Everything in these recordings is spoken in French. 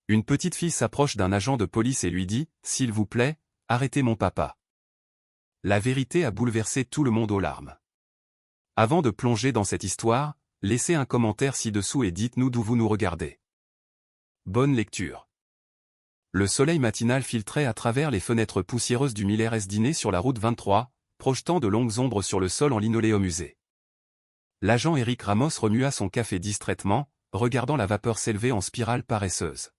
Une petite fille s'approche d'un agent de police et lui dit « S'il vous plaît, arrêtez mon papa ». La vérité a bouleversé tout le monde aux larmes. Avant de plonger dans cette histoire, laissez un commentaire ci-dessous et dites-nous d'où vous nous regardez. Bonne lecture. Le soleil matinal filtrait à travers les fenêtres poussiéreuses du Miller S dîner sur la route 23, projetant de longues ombres sur le sol en linoléum usé. L'agent Eric Ramos remua son café distraitement, regardant la vapeur s'élever en spirale paresseuse.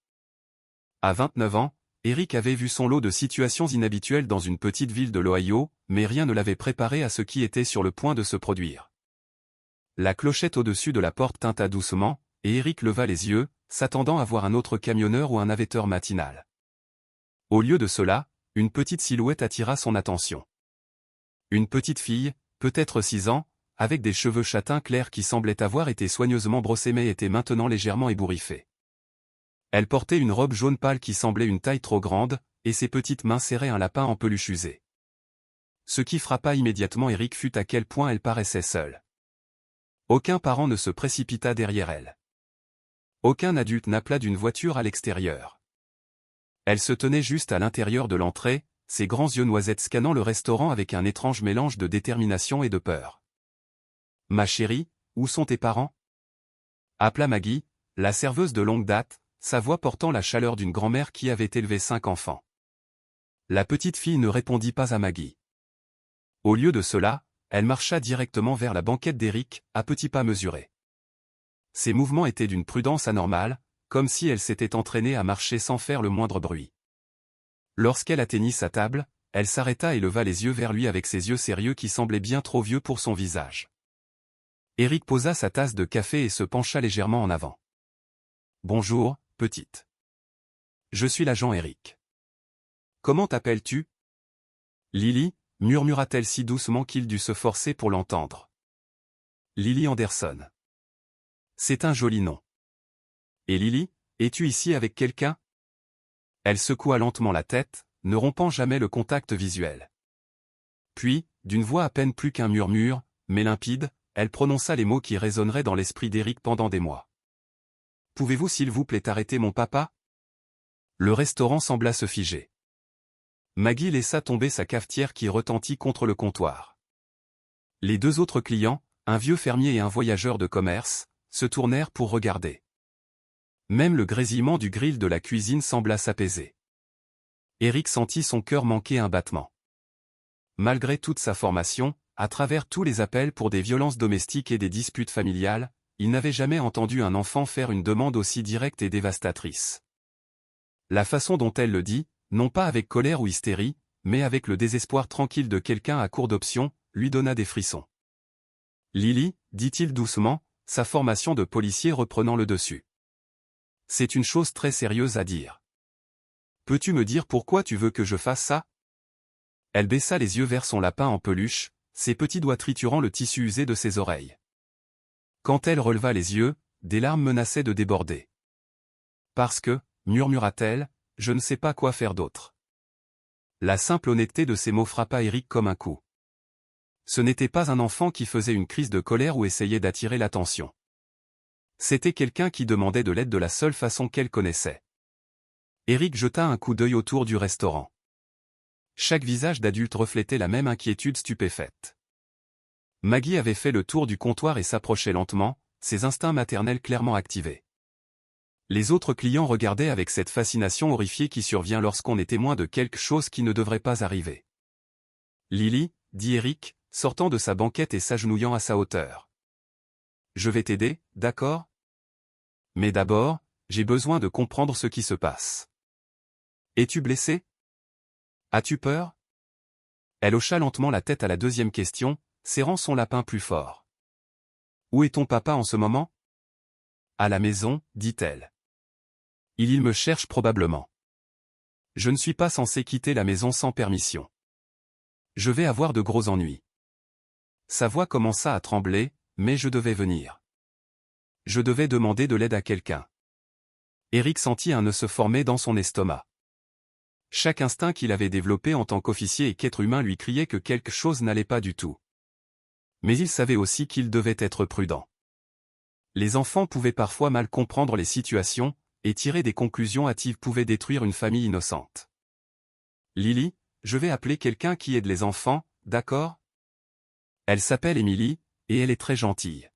À 29 ans, Eric avait vu son lot de situations inhabituelles dans une petite ville de l'Ohio, mais rien ne l'avait préparé à ce qui était sur le point de se produire. La clochette au-dessus de la porte tinta doucement, et Eric leva les yeux, s'attendant à voir un autre camionneur ou un navetteur matinal. Au lieu de cela, une petite silhouette attira son attention. Une petite fille, peut-être 6 ans, avec des cheveux châtains clairs qui semblaient avoir été soigneusement brossés mais étaient maintenant légèrement ébouriffés. Elle portait une robe jaune pâle qui semblait une taille trop grande, et ses petites mains serraient un lapin en peluche usé. Ce qui frappa immédiatement Eric fut à quel point elle paraissait seule. Aucun parent ne se précipita derrière elle. Aucun adulte n'appela d'une voiture à l'extérieur. Elle se tenait juste à l'intérieur de l'entrée, ses grands yeux noisettes scannant le restaurant avec un étrange mélange de détermination et de peur. « Ma chérie, où sont tes parents ?» appela Maggie, la serveuse de longue date, sa voix portant la chaleur d'une grand-mère qui avait élevé 5 enfants. La petite fille ne répondit pas à Maggie. Au lieu de cela, elle marcha directement vers la banquette d'Eric, à petits pas mesurés. Ses mouvements étaient d'une prudence anormale, comme si elle s'était entraînée à marcher sans faire le moindre bruit. Lorsqu'elle atteignit sa table, elle s'arrêta et leva les yeux vers lui avec ses yeux sérieux qui semblaient bien trop vieux pour son visage. Eric posa sa tasse de café et se pencha légèrement en avant. « Bonjour, petite. Je suis l'agent Eric. Comment t'appelles-tu » Lily, murmura-t-elle si doucement qu'il dut se forcer pour l'entendre. Lily Anderson. C'est un joli nom. Et Lily, es-tu ici avec quelqu'un ? Elle secoua lentement la tête, ne rompant jamais le contact visuel. Puis, d'une voix à peine plus qu'un murmure, mais limpide, elle prononça les mots qui résonneraient dans l'esprit d'Eric pendant des mois. « Pouvez-vous s'il vous plaît arrêter mon papa ?» Le restaurant sembla se figer. Maggie laissa tomber sa cafetière qui retentit contre le comptoir. Les 2 autres clients, un vieux fermier et un voyageur de commerce, se tournèrent pour regarder. Même le grésillement du grill de la cuisine sembla s'apaiser. Eric sentit son cœur manquer un battement. Malgré toute sa formation, à travers tous les appels pour des violences domestiques et des disputes familiales, il n'avait jamais entendu un enfant faire une demande aussi directe et dévastatrice. La façon dont elle le dit, non pas avec colère ou hystérie, mais avec le désespoir tranquille de quelqu'un à court d'options, lui donna des frissons. « Lily, dit-il doucement, sa formation de policier reprenant le dessus. C'est une chose très sérieuse à dire. Peux-tu me dire pourquoi tu veux que je fasse ça ? » Elle baissa les yeux vers son lapin en peluche, ses petits doigts triturant le tissu usé de ses oreilles. Quand elle releva les yeux, des larmes menaçaient de déborder. « Parce que, murmura-t-elle, je ne sais pas quoi faire d'autre. » La simple honnêteté de ces mots frappa Eric comme un coup. Ce n'était pas un enfant qui faisait une crise de colère ou essayait d'attirer l'attention. C'était quelqu'un qui demandait de l'aide de la seule façon qu'elle connaissait. Eric jeta un coup d'œil autour du restaurant. Chaque visage d'adulte reflétait la même inquiétude stupéfaite. Maggie avait fait le tour du comptoir et s'approchait lentement, ses instincts maternels clairement activés. Les autres clients regardaient avec cette fascination horrifiée qui survient lorsqu'on est témoin de quelque chose qui ne devrait pas arriver. « Lily, » dit Eric, sortant de sa banquette et s'agenouillant à sa hauteur. « Je vais t'aider, d'accord ? Mais d'abord, j'ai besoin de comprendre ce qui se passe. Es-tu blessé ? As-tu peur ? » Elle hocha lentement la tête à la deuxième question, serrant son lapin plus fort. « Où est ton papa en ce moment ? » À la maison, dit-elle. Il me cherche probablement. Je ne suis pas censé quitter la maison sans permission. Je vais avoir de gros ennuis. Sa voix commença à trembler, mais je devais venir. Je devais demander de l'aide à quelqu'un. Eric sentit un nœud se former dans son estomac. Chaque instinct qu'il avait développé en tant qu'officier et qu'être humain lui criait que quelque chose n'allait pas du tout. Mais il savait aussi qu'il devait être prudent. Les enfants pouvaient parfois mal comprendre les situations, et tirer des conclusions hâtives pouvait détruire une famille innocente. Lily, je vais appeler quelqu'un qui aide les enfants, d'accord? Elle s'appelle Emily, et elle est très gentille.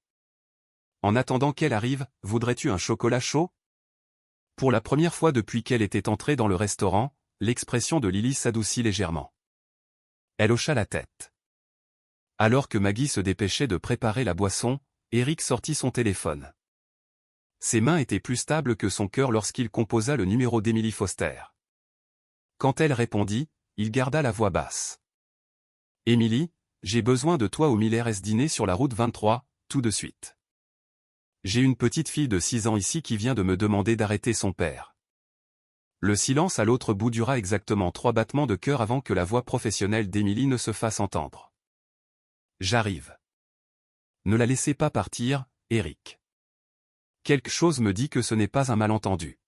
En attendant qu'elle arrive, voudrais-tu un chocolat chaud? Pour la première fois depuis qu'elle était entrée dans le restaurant, l'expression de Lily s'adoucit légèrement. Elle hocha la tête. Alors que Maggie se dépêchait de préparer la boisson, Eric sortit son téléphone. Ses mains étaient plus stables que son cœur lorsqu'il composa le numéro d'Emily Foster. Quand elle répondit, il garda la voix basse. « Emily, j'ai besoin de toi au Miller S dîner sur la route 23, tout de suite. J'ai une petite fille de 6 ans ici qui vient de me demander d'arrêter son père. » Le silence à l'autre bout dura exactement 3 battements de cœur avant que la voix professionnelle d'Emily ne se fasse entendre. « J'arrive. Ne la laissez pas partir, Eric. Quelque chose me dit que ce n'est pas un malentendu. »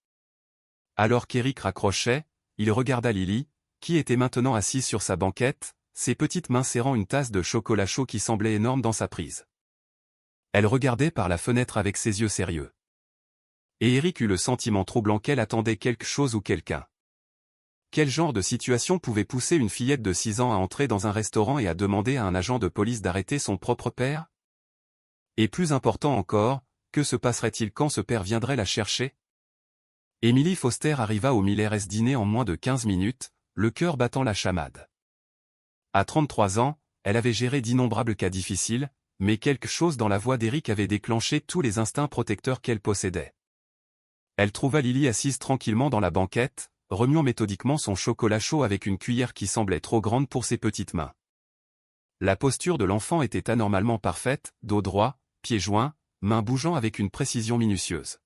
Alors qu'Eric raccrochait, il regarda Lily, qui était maintenant assise sur sa banquette, ses petites mains serrant une tasse de chocolat chaud qui semblait énorme dans sa prise. Elle regardait par la fenêtre avec ses yeux sérieux. Et Eric eut le sentiment troublant qu'elle attendait quelque chose ou quelqu'un. Quel genre de situation pouvait pousser une fillette de 6 ans à entrer dans un restaurant et à demander à un agent de police d'arrêter son propre père? Et plus important encore, que se passerait-il quand ce père viendrait la chercher? Emily Foster arriva au Miller S dîner en moins de 15 minutes, le cœur battant la chamade. À 33 ans, elle avait géré d'innombrables cas difficiles, mais quelque chose dans la voix d'Eric avait déclenché tous les instincts protecteurs qu'elle possédait. Elle trouva Lily assise tranquillement dans la banquette, remuant méthodiquement son chocolat chaud avec une cuillère qui semblait trop grande pour ses petites mains. La posture de l'enfant était anormalement parfaite, dos droit, pieds joints, mains bougeant avec une précision minutieuse.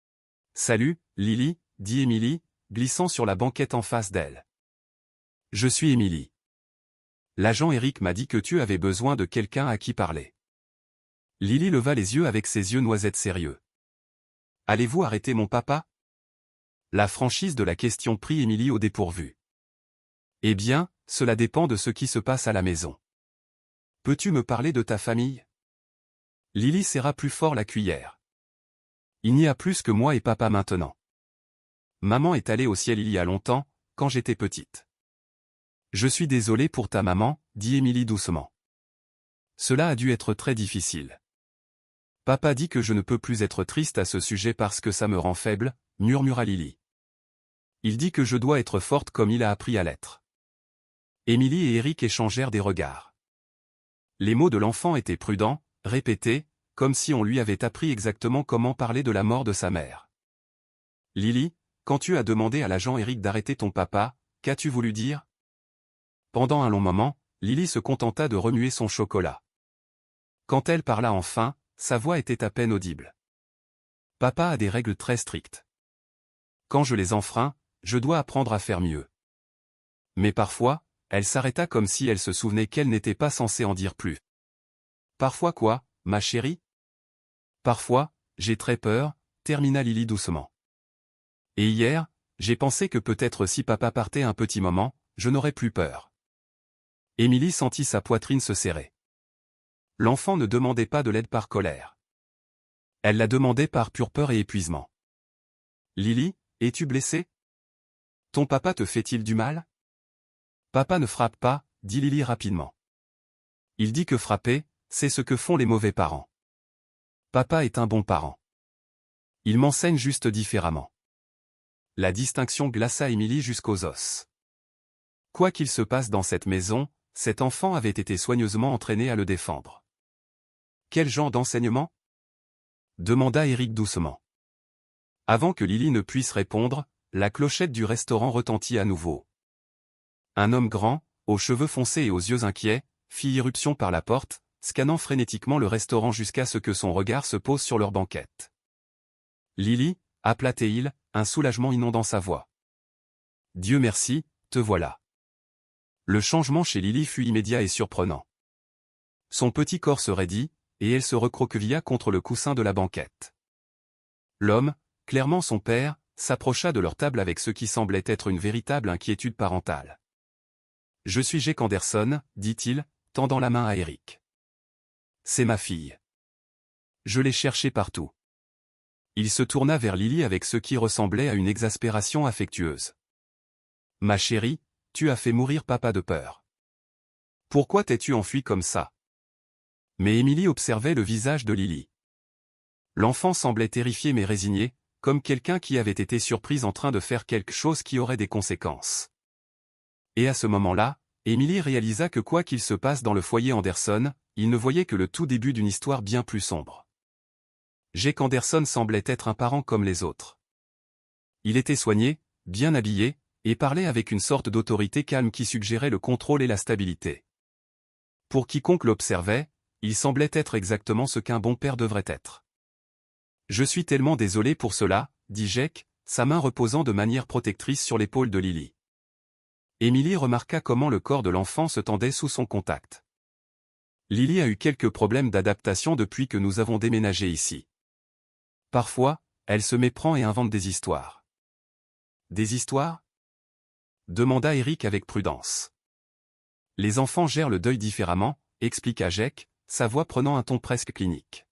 « Salut, Lily, » dit Emily, glissant sur la banquette en face d'elle. « Je suis Emily. L'agent Eric m'a dit que tu avais besoin de quelqu'un à qui parler. » Lily leva les yeux avec ses yeux noisettes sérieux. « Allez-vous arrêter mon papa? » La franchise de la question prit Emily au dépourvu. « Eh bien, cela dépend de ce qui se passe à la maison. Peux-tu me parler de ta famille? » Lily serra plus fort la cuillère. « Il n'y a plus que moi et papa maintenant. Maman est allée au ciel il y a longtemps, quand j'étais petite. » « Je suis désolée pour ta maman, » dit Emily doucement. « Cela a dû être très difficile. Papa dit que je ne peux plus être triste à ce sujet parce que ça me rend faible, » murmura Lily. Il dit que je dois être forte comme il a appris à l'être. Emily et Eric échangèrent des regards. Les mots de l'enfant étaient prudents, répétés, comme si on lui avait appris exactement comment parler de la mort de sa mère. « Lily, quand tu as demandé à l'agent Eric d'arrêter ton papa, qu'as-tu voulu dire? » Pendant un long moment, Lily se contenta de remuer son chocolat. Quand elle parla enfin, sa voix était à peine audible. « Papa a des règles très strictes. Quand je les enfreins, je dois apprendre à faire mieux. » Mais parfois, elle s'arrêta comme si elle se souvenait qu'elle n'était pas censée en dire plus. « Parfois quoi, ma chérie? »« Parfois, j'ai très peur, » termina Lily doucement. « Et hier, j'ai pensé que peut-être si papa partait un petit moment, je n'aurais plus peur. » Emily sentit sa poitrine se serrer. L'enfant ne demandait pas de l'aide par colère. Elle la demandait par pure peur et épuisement. « Lily, es-tu blessée? Ton papa te fait-il du mal? » « Papa ne frappe pas, » dit Lily rapidement. « Il dit que frapper, c'est ce que font les mauvais parents. Papa est un bon parent. Il m'enseigne juste différemment. » La distinction glaça Emily jusqu'aux os. Quoi qu'il se passe dans cette maison, cet enfant avait été soigneusement entraîné à le défendre. « Quel genre d'enseignement? » demanda Eric doucement. Avant que Lily ne puisse répondre, la clochette du restaurant retentit à nouveau. Un homme grand, aux cheveux foncés et aux yeux inquiets, fit irruption par la porte, scannant frénétiquement le restaurant jusqu'à ce que son regard se pose sur leur banquette. « Lily, » appela-t-il, un soulagement inondant sa voix. « Dieu merci, te voilà. » Le changement chez Lily fut immédiat et surprenant. Son petit corps se raidit, et elle se recroquevilla contre le coussin de la banquette. L'homme, clairement son père, s'approcha de leur table avec ce qui semblait être une véritable inquiétude parentale. « Je suis Jake Anderson, » dit-il, tendant la main à Eric. « C'est ma fille. Je l'ai cherchée partout. Il se tourna vers Lily avec ce qui ressemblait à une exaspération affectueuse. « Ma chérie, tu as fait mourir papa de peur. Pourquoi t'es-tu enfuie comme ça ?» Mais Émilie observait le visage de Lily. L'enfant semblait terrifié mais résigné, comme quelqu'un qui avait été surpris en train de faire quelque chose qui aurait des conséquences. Et à ce moment-là, Émilie réalisa que quoi qu'il se passe dans le foyer Anderson, il ne voyait que le tout début d'une histoire bien plus sombre. Jake Anderson semblait être un parent comme les autres. Il était soigné, bien habillé, et parlait avec une sorte d'autorité calme qui suggérait le contrôle et la stabilité. Pour quiconque l'observait, il semblait être exactement ce qu'un bon père devrait être. « Je suis tellement désolé pour cela, » dit Jake, sa main reposant de manière protectrice sur l'épaule de Lily. Émilie remarqua comment le corps de l'enfant se tendait sous son contact. Lily a eu quelques problèmes d'adaptation depuis que nous avons déménagé ici. Parfois, elle se méprend et invente des histoires. Des histoires ? Demanda Eric avec prudence. Les enfants gèrent le deuil différemment, expliqua Jake, sa voix prenant un ton presque clinique.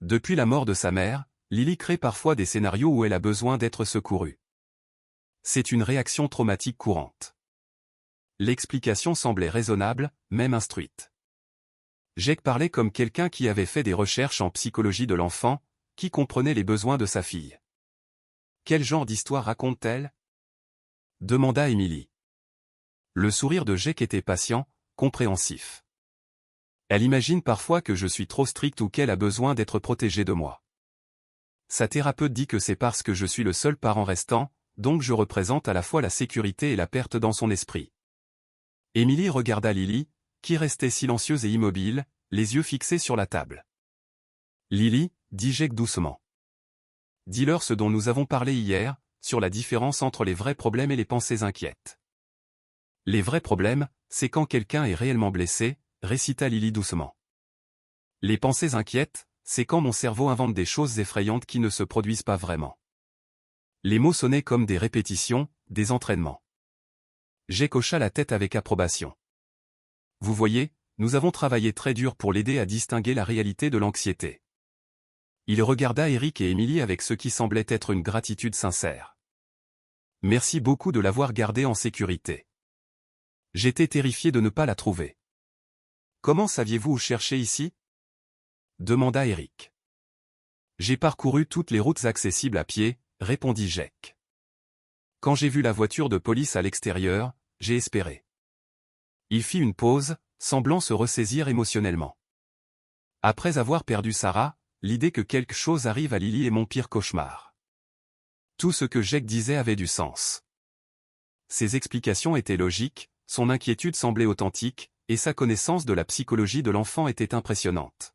Depuis la mort de sa mère, Lily crée parfois des scénarios où elle a besoin d'être secourue. C'est une réaction traumatique courante. L'explication semblait raisonnable, même instruite. Jake parlait comme quelqu'un qui avait fait des recherches en psychologie de l'enfant, qui comprenait les besoins de sa fille. Quel genre d'histoire raconte-t-elle ? Demanda Émilie. Le sourire de Jake était patient, compréhensif. Elle imagine parfois que je suis trop stricte ou qu'elle a besoin d'être protégée de moi. Sa thérapeute dit que c'est parce que je suis le seul parent restant, donc je représente à la fois la sécurité et la perte dans son esprit. Émilie regarda Lily, qui restait silencieuse et immobile, les yeux fixés sur la table. Lily, dit Jake doucement. Dis-leur ce dont nous avons parlé hier, sur la différence entre les vrais problèmes et les pensées inquiètes. Les vrais problèmes, c'est quand quelqu'un est réellement blessé, récita Lily doucement. Les pensées inquiètes, c'est quand mon cerveau invente des choses effrayantes qui ne se produisent pas vraiment. Les mots sonnaient comme des répétitions, des entraînements. Jake hocha la tête avec approbation. Vous voyez, nous avons travaillé très dur pour l'aider à distinguer la réalité de l'anxiété. Il regarda Eric et Émilie avec ce qui semblait être une gratitude sincère. Merci beaucoup de l'avoir gardée en sécurité. J'étais terrifié de ne pas la trouver. Comment saviez-vous où chercher ici ? Demanda Eric. J'ai parcouru toutes les routes accessibles à pied, répondit Jake. Quand j'ai vu la voiture de police à l'extérieur, j'ai espéré. Il fit une pause, semblant se ressaisir émotionnellement. Après avoir perdu Sarah, l'idée que quelque chose arrive à Lily est mon pire cauchemar. Tout ce que Jake disait avait du sens. Ses explications étaient logiques, son inquiétude semblait authentique, et sa connaissance de la psychologie de l'enfant était impressionnante.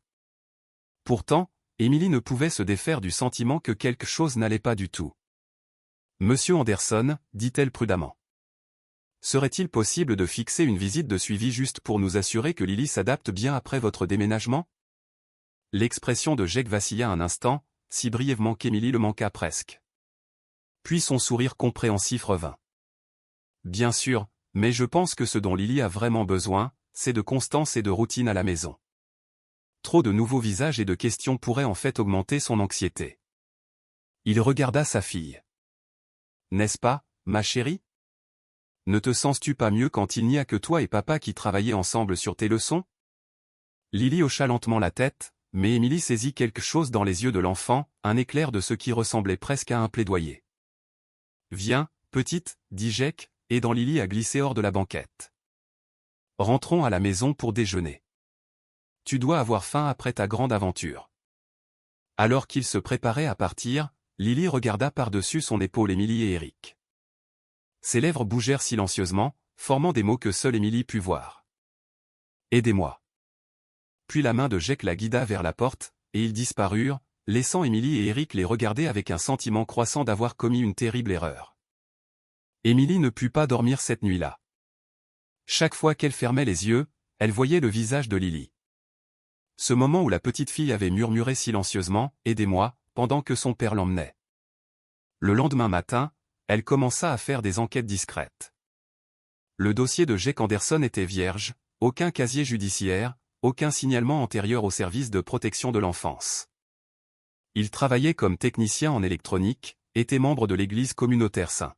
Pourtant, Émilie ne pouvait se défaire du sentiment que quelque chose n'allait pas du tout. « Monsieur Anderson, dit-elle prudemment. Serait-il possible de fixer une visite de suivi juste pour nous assurer que Lily s'adapte bien après votre déménagement ?» L'expression de Jake vacilla un instant, si brièvement qu'Émilie le manqua presque. Puis son sourire compréhensif revint. « Bien sûr, mais je pense que ce dont Lily a vraiment besoin, c'est de constance et de routine à la maison. Trop de nouveaux visages et de questions pourraient en fait augmenter son anxiété. » Il regarda sa fille. « N'est-ce pas, ma chérie ? Ne te sens-tu pas mieux quand il n'y a que toi et papa qui travaillez ensemble sur tes leçons ?» Lily hocha lentement la tête, mais Émilie saisit quelque chose dans les yeux de l'enfant, un éclair de ce qui ressemblait presque à un plaidoyer. « Viens, petite, dit Jake, aidant Lily à glisser hors de la banquette. Rentrons à la maison pour déjeuner. Tu dois avoir faim après ta grande aventure. » Alors qu'ils se préparaient à partir, Lily regarda par-dessus son épaule Émilie et Eric. Ses lèvres bougèrent silencieusement, formant des mots que seule Émilie put voir. « Aidez-moi. » Puis la main de Jake la guida vers la porte, et ils disparurent, laissant Émilie et Eric les regarder avec un sentiment croissant d'avoir commis une terrible erreur. Émilie ne put pas dormir cette nuit-là. Chaque fois qu'elle fermait les yeux, elle voyait le visage de Lily. Ce moment où la petite fille avait murmuré silencieusement « Aidez-moi » pendant que son père l'emmenait. Le lendemain matin, elle commença à faire des enquêtes discrètes. Le dossier de Jake Anderson était vierge, aucun casier judiciaire, aucun signalement antérieur au service de protection de l'enfance. Il travaillait comme technicien en électronique, était membre de l'église communautaire Saint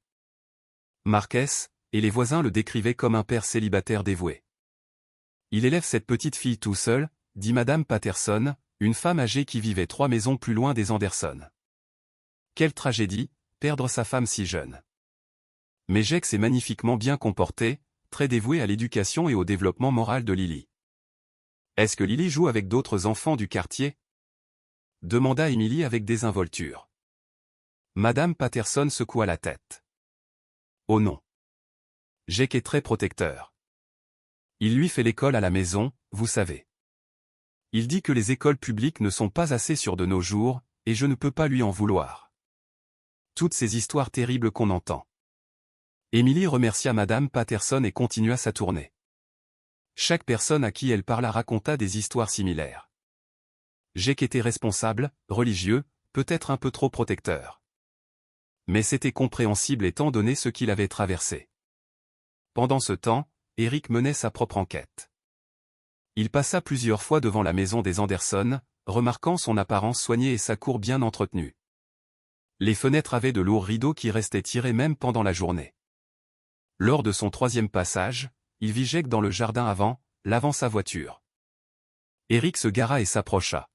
Marquès, et les voisins le décrivaient comme un père célibataire dévoué. Il élève cette petite fille tout seul, dit Madame Patterson, une femme âgée qui vivait 3 maisons plus loin des Anderson. Quelle tragédie, perdre sa femme si jeune. Mais Jake s'est magnifiquement bien comporté, très dévoué à l'éducation et au développement moral de Lily. Est-ce que Lily joue avec d'autres enfants du quartier? Demanda Emily avec désinvolture. Madame Patterson secoua la tête. Oh non. Jake est très protecteur. Il lui fait l'école à la maison, vous savez. Il dit que les écoles publiques ne sont pas assez sûres de nos jours, et je ne peux pas lui en vouloir. Toutes ces histoires terribles qu'on entend. Emily remercia Madame Patterson et continua sa tournée. Chaque personne à qui elle parla raconta des histoires similaires. Jake était responsable, religieux, peut-être un peu trop protecteur. Mais c'était compréhensible étant donné ce qu'il avait traversé. Pendant ce temps, Eric menait sa propre enquête. Il passa plusieurs fois devant la maison des Anderson, remarquant son apparence soignée et sa cour bien entretenue. Les fenêtres avaient de lourds rideaux qui restaient tirés même pendant la journée. Lors de son 3e passage, il vit Jake dans le jardin lavant sa voiture. Eric se gara et s'approcha.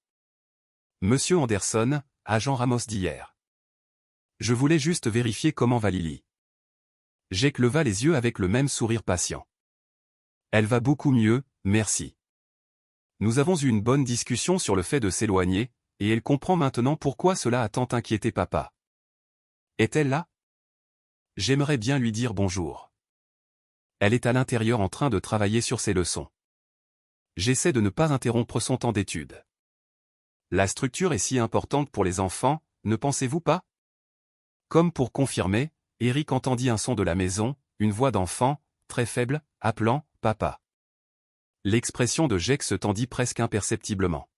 Monsieur Anderson, agent Ramos d'hier. Je voulais juste vérifier comment va Lily. Jake leva les yeux avec le même sourire patient. Elle va beaucoup mieux, merci. Nous avons eu une bonne discussion sur le fait de s'éloigner, et elle comprend maintenant pourquoi cela a tant inquiété papa. Est-elle là? J'aimerais bien lui dire bonjour. Elle est à l'intérieur en train de travailler sur ses leçons. J'essaie de ne pas interrompre son temps d'étude. La structure est si importante pour les enfants, ne pensez-vous pas? Comme pour confirmer, Eric entendit un son de la maison, une voix d'enfant, très faible, appelant « Papa ». L'expression de Jake se tendit presque imperceptiblement.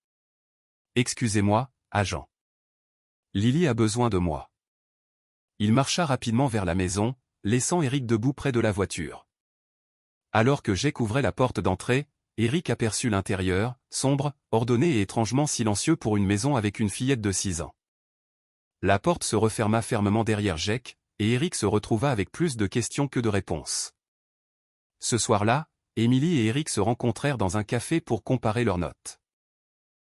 « Excusez-moi, agent. Lily a besoin de moi. » Il marcha rapidement vers la maison, laissant Eric debout près de la voiture. Alors que Jake ouvrait la porte d'entrée, Eric aperçut l'intérieur, sombre, ordonné et étrangement silencieux pour une maison avec une fillette de 6 ans. La porte se referma fermement derrière Jake, et Eric se retrouva avec plus de questions que de réponses. Ce soir-là, Emily et Eric se rencontrèrent dans un café pour comparer leurs notes.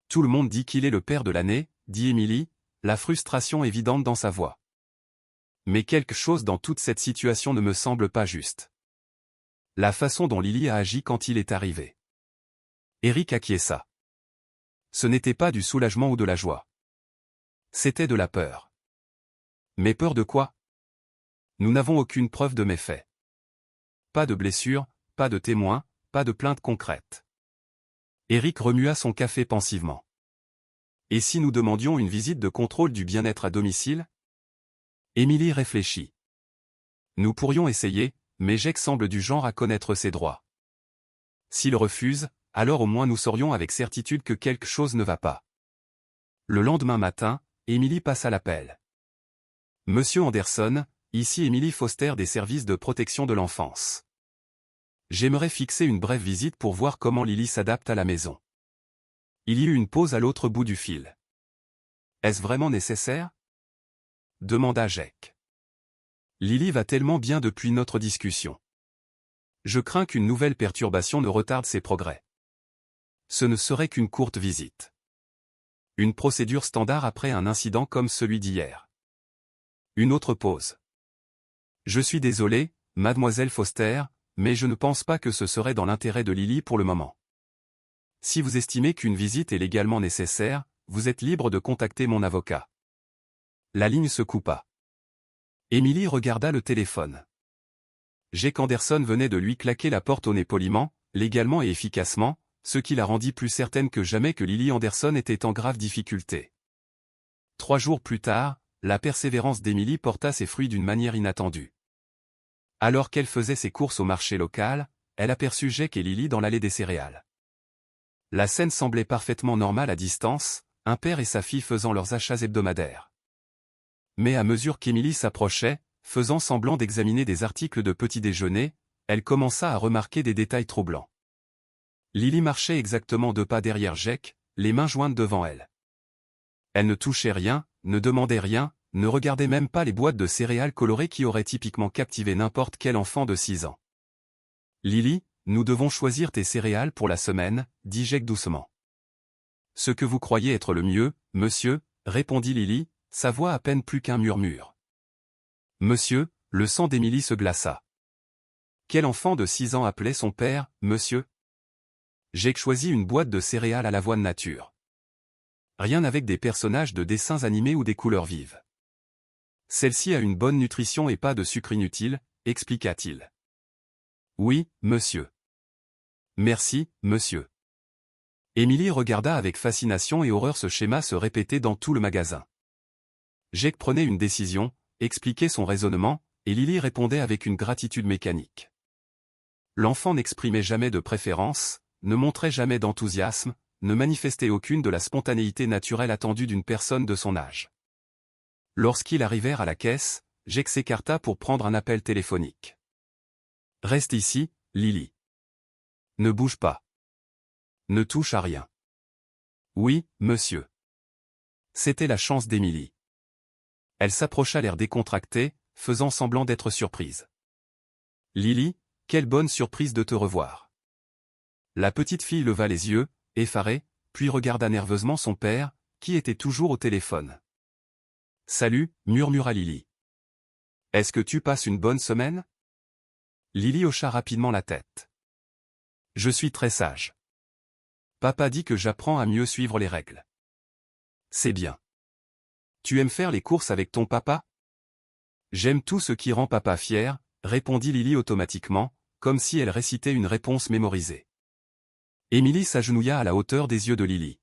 Tout le monde dit qu'il est le père de l'année, dit Emily, la frustration évidente dans sa voix. Mais quelque chose dans toute cette situation ne me semble pas juste. La façon dont Lily a agi quand il est arrivé. Eric acquiesça. Ce n'était pas du soulagement ou de la joie. C'était de la peur. Mais peur de quoi? Nous n'avons aucune preuve de méfaits. Pas de blessures, pas de témoins, pas de plainte concrète. Eric remua son café pensivement. Et si nous demandions une visite de contrôle du bien-être à domicile? Emily réfléchit. Nous pourrions essayer, mais Jake semble du genre à connaître ses droits. S'il refuse, alors au moins nous saurions avec certitude que quelque chose ne va pas. Le lendemain matin, Emily passa l'appel. Monsieur Anderson, ici Emily Foster des services de protection de l'enfance. J'aimerais fixer une brève visite pour voir comment Lily s'adapte à la maison. Il y eut une pause à l'autre bout du fil. Est-ce vraiment nécessaire? Demanda Jake. Lily va tellement bien depuis notre discussion. Je crains qu'une nouvelle perturbation ne retarde ses progrès. Ce ne serait qu'une courte visite. Une procédure standard après un incident comme celui d'hier. Une autre pause. Je suis désolé, mademoiselle Foster, mais je ne pense pas que ce serait dans l'intérêt de Lily pour le moment. Si vous estimez qu'une visite est légalement nécessaire, vous êtes libre de contacter mon avocat. La ligne se coupa. Emily regarda le téléphone. Jake Anderson venait de lui claquer la porte au nez poliment, légalement et efficacement, ce qui la rendit plus certaine que jamais que Lily Anderson était en grave difficulté. 3 jours plus tard, la persévérance d'Emily porta ses fruits d'une manière inattendue. Alors qu'elle faisait ses courses au marché local, elle aperçut Jake et Lily dans l'allée des céréales. La scène semblait parfaitement normale à distance, un père et sa fille faisant leurs achats hebdomadaires. Mais à mesure qu'Emily s'approchait, faisant semblant d'examiner des articles de petit déjeuner, elle commença à remarquer des détails troublants. Lily marchait exactement 2 pas derrière Jake, les mains jointes devant elle. Elle ne touchait rien, ne demandait rien, ne regardait même pas les boîtes de céréales colorées qui auraient typiquement captivé n'importe quel enfant de 6 ans. Lily, nous devons choisir tes céréales pour la semaine, dit Jake doucement. Ce que vous croyez être le mieux, monsieur, répondit Lily, sa voix à peine plus qu'un murmure. Monsieur, le sang d'Émilie se glaça. Quel enfant de 6 ans appelait son père, monsieur? Jake choisit une boîte de céréales à l'avoine nature. Rien avec des personnages de dessins animés ou des couleurs vives. Celle-ci a une bonne nutrition et pas de sucre inutile, expliqua-t-il. Oui, monsieur. Merci, monsieur. Émilie regarda avec fascination et horreur ce schéma se répéter dans tout le magasin. Jake prenait une décision, expliquait son raisonnement, et Lily répondait avec une gratitude mécanique. L'enfant n'exprimait jamais de préférence, ne montrait jamais d'enthousiasme, ne manifestait aucune de la spontanéité naturelle attendue d'une personne de son âge. Lorsqu'ils arrivèrent à la caisse, Jake s'écarta pour prendre un appel téléphonique. « Reste ici, Lily. Ne bouge pas. Ne touche à rien. »« Oui, monsieur. » C'était la chance d'Émilie. Elle s'approcha l'air décontracté, faisant semblant d'être surprise. « Lily, quelle bonne surprise de te revoir. » La petite fille leva les yeux, effarée, puis regarda nerveusement son père, qui était toujours au téléphone. « Salut, murmura Lily. « Est-ce que tu passes une bonne semaine ?» Lily hocha rapidement la tête. « Je suis très sage. Papa dit que j'apprends à mieux suivre les règles. »« C'est bien. Tu aimes faire les courses avec ton papa ?»« J'aime tout ce qui rend papa fier, » répondit Lily automatiquement, comme si elle récitait une réponse mémorisée. Émilie s'agenouilla à la hauteur des yeux de Lily.